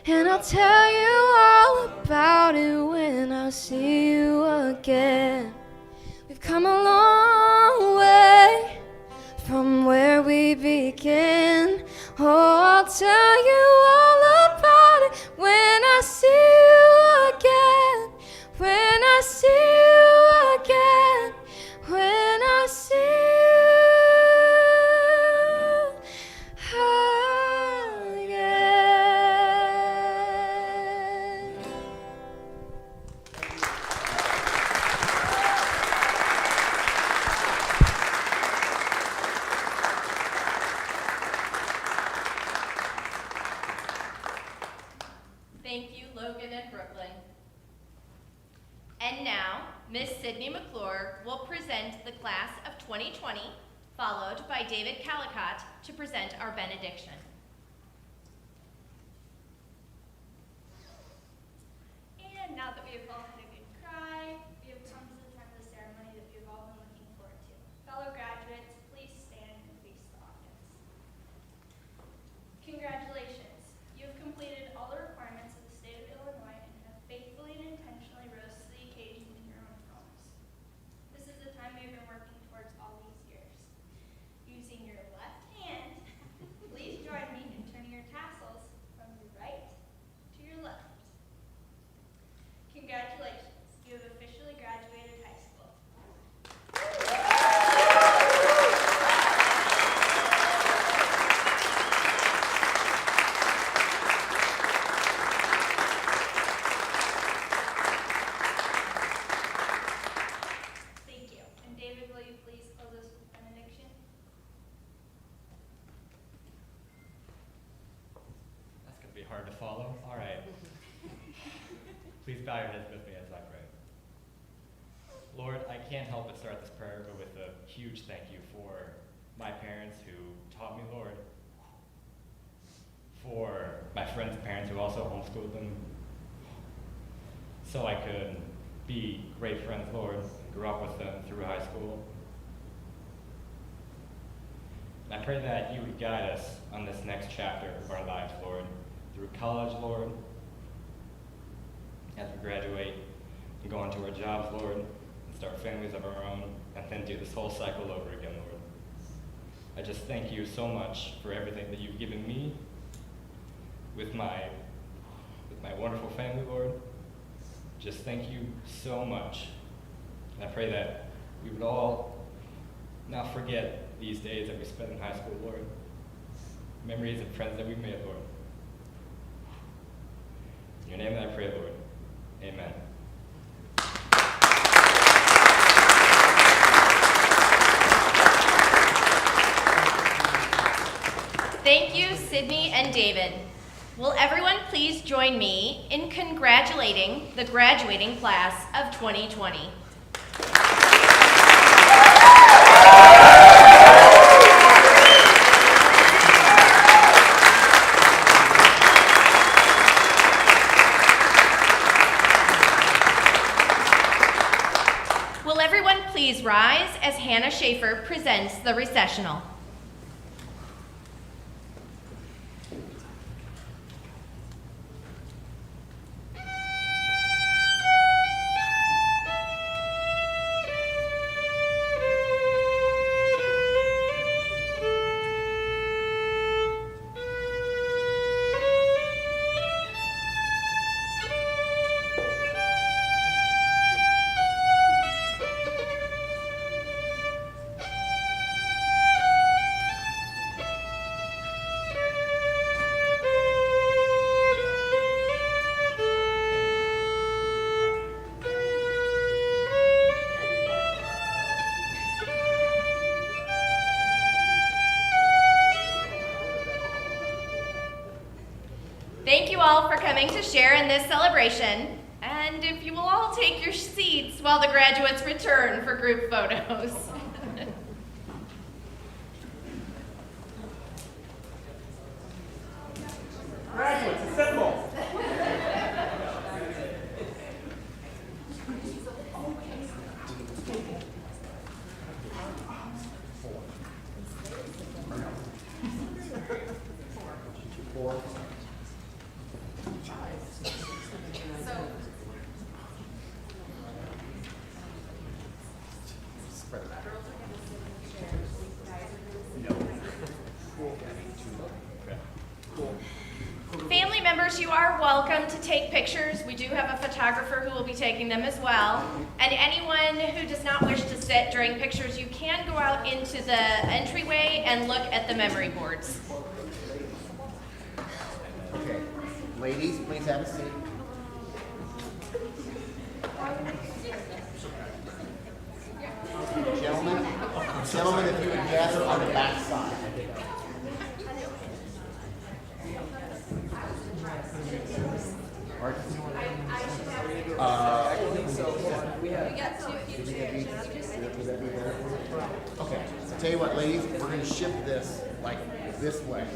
and I'll tell you all about it when I see you again. We've come a long way from where we began. Oh, I'll tell you all about it when I see you again. When I see you again. When I see you again. Thank you, Logan and Brooklyn. And now, Miss Sydney McClure will present the class of 2020, followed by David Calicott to present our benediction. And now that we have all had a good cry, we have come to the time of the ceremony that we have all been looking forward to. Fellow graduates, please stand and face the audience. Congratulations. You have completed all the requirements of the state of Illinois and have faithfully and intentionally rose to the occasion in your own homes. This is the time we have been working towards all these years. Using your left hand, please join me in turning your tassels from your right to your left. Congratulations, you have officially graduated high school. Thank you. And David, will you please close us with benediction? That's going to be hard to follow. All right. Please bow your heads with me as I pray. Lord, I can't help but start this prayer but with a huge thank you for my parents who taught me, Lord, for my friends' parents who also homeschooled them, so I could be great friends, Lord, and grew up with them through high school. And I pray that you would guide us on this next chapter of our lives, Lord, through college, Lord, as we graduate and go into our jobs, Lord, and start families of our own, and then do this whole cycle over again, Lord. I just thank you so much for everything that you've given me with my wonderful family, Lord. Just thank you so much. And I pray that we would all not forget these days that we spent in high school, Lord. Memories and friends that we made, Lord. In your name that I pray, Lord. Amen. Thank you, Sydney and David. Will everyone please join me in congratulating the graduating class of 2020? rise as Hannah Schaefer presents the recessional. Thank you all for coming to share in this celebration. And if you will all take your seats while the graduates return for group photos. Graduates, assemble. Family members, you are welcome to take pictures. We do have a photographer who will be taking them as well. And anyone who does not wish to sit during pictures, you can go out into the entryway and look at the memory boards. Okay, ladies, please have a seat. Gentlemen, if you would gather on the back side. Okay, I'll tell you what, ladies, we're going to shift this like this way.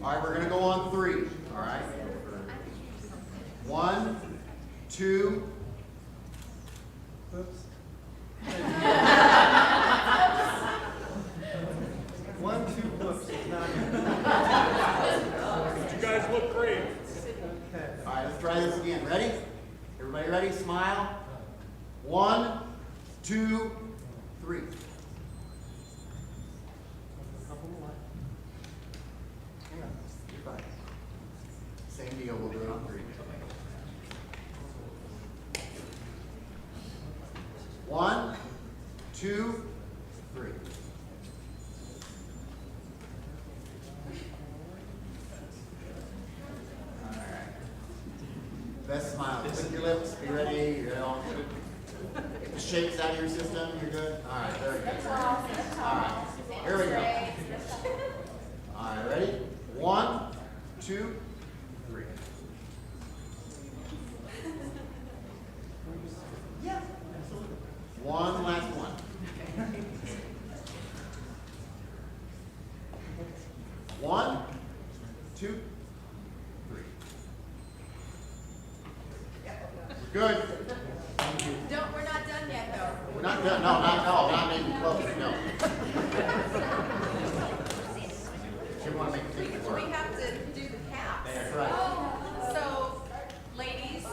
All right, we're going to go on 3, all right? 1, 2. Oops. 1, 2, whoops. You guys look great. All right, let's try this again. Ready? Everybody ready? Smile. 1, 2, 3. Same deal, we'll do it on 3. 1, 2, 3. Best smile. Lick your lips. Be ready. You know, get the shakes out of your system. You're good. All right. Very good. All right. Here we go. All right. Ready? 1, 2, 3. Yeah. One last one. 1, 2, 3. Good. We're not done yet, though. We're not done. No, not even close. No. You want to make a picture for We it. have to do the caps. That's right. So, ladies,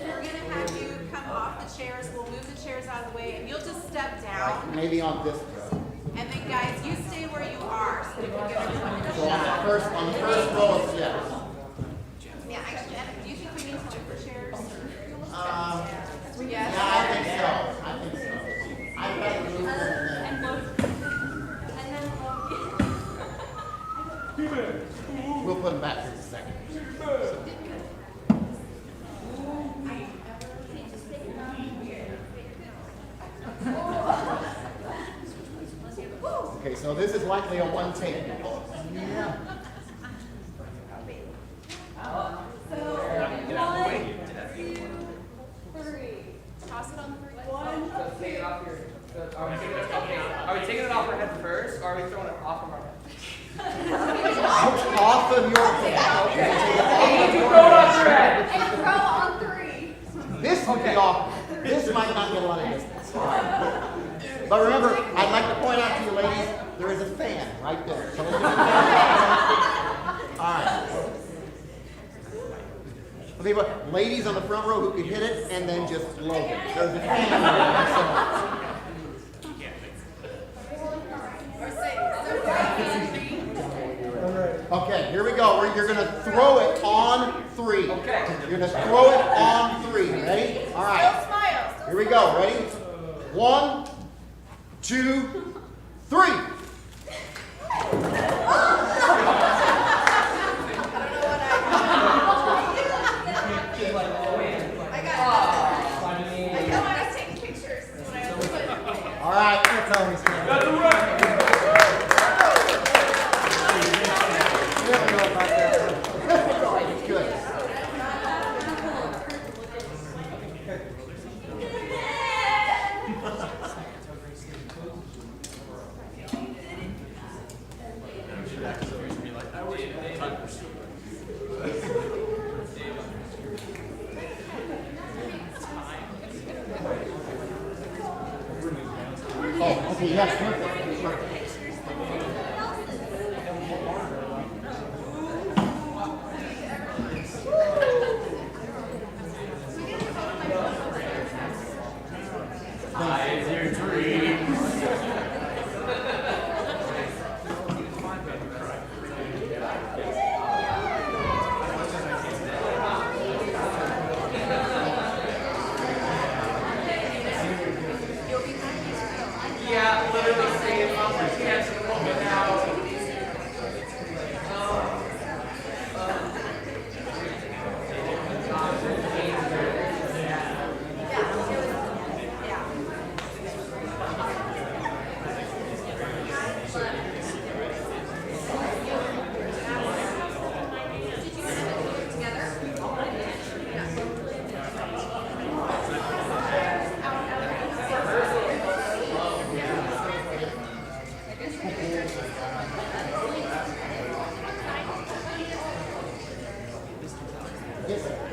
we're gonna have you come off the chairs. We'll move the chairs out of the way, and you'll just step down. Like maybe on this row. And then, guys, you stay where you are, so we can get everyone in a So on the shot. first row of steps. Yeah, actually, Anna, do you think we need to move the chairs? Yeah, Yes. I think so. I'd rather move them than. We'll put them back here in a second. Okay, so this is likely a one take. Toss it on the three. Let's take it off here. Are we taking it off our head first, or are we throwing it off of our head? Off of your head. Okay. You throw it off your head. And throw on 3. This would be off. This might not get a lot of distance. But remember, I'd like to point out to you ladies, there is a fan right there. All right. Okay, but ladies on the front row who could hit it and then just load it. There's a fan there. Okay, here we go. You're going to throw it on 3. Okay. You're going to throw it on 3. Ready? All right. Still smile. Here we go. Ready? 1, 2, 3. All right. That's always good. That's a record. You never know about that. Good. Oh, okay, yes, perfect. Perfect. Eyes your dreams. Yeah, literally saying my chance to come now. Yes, sir.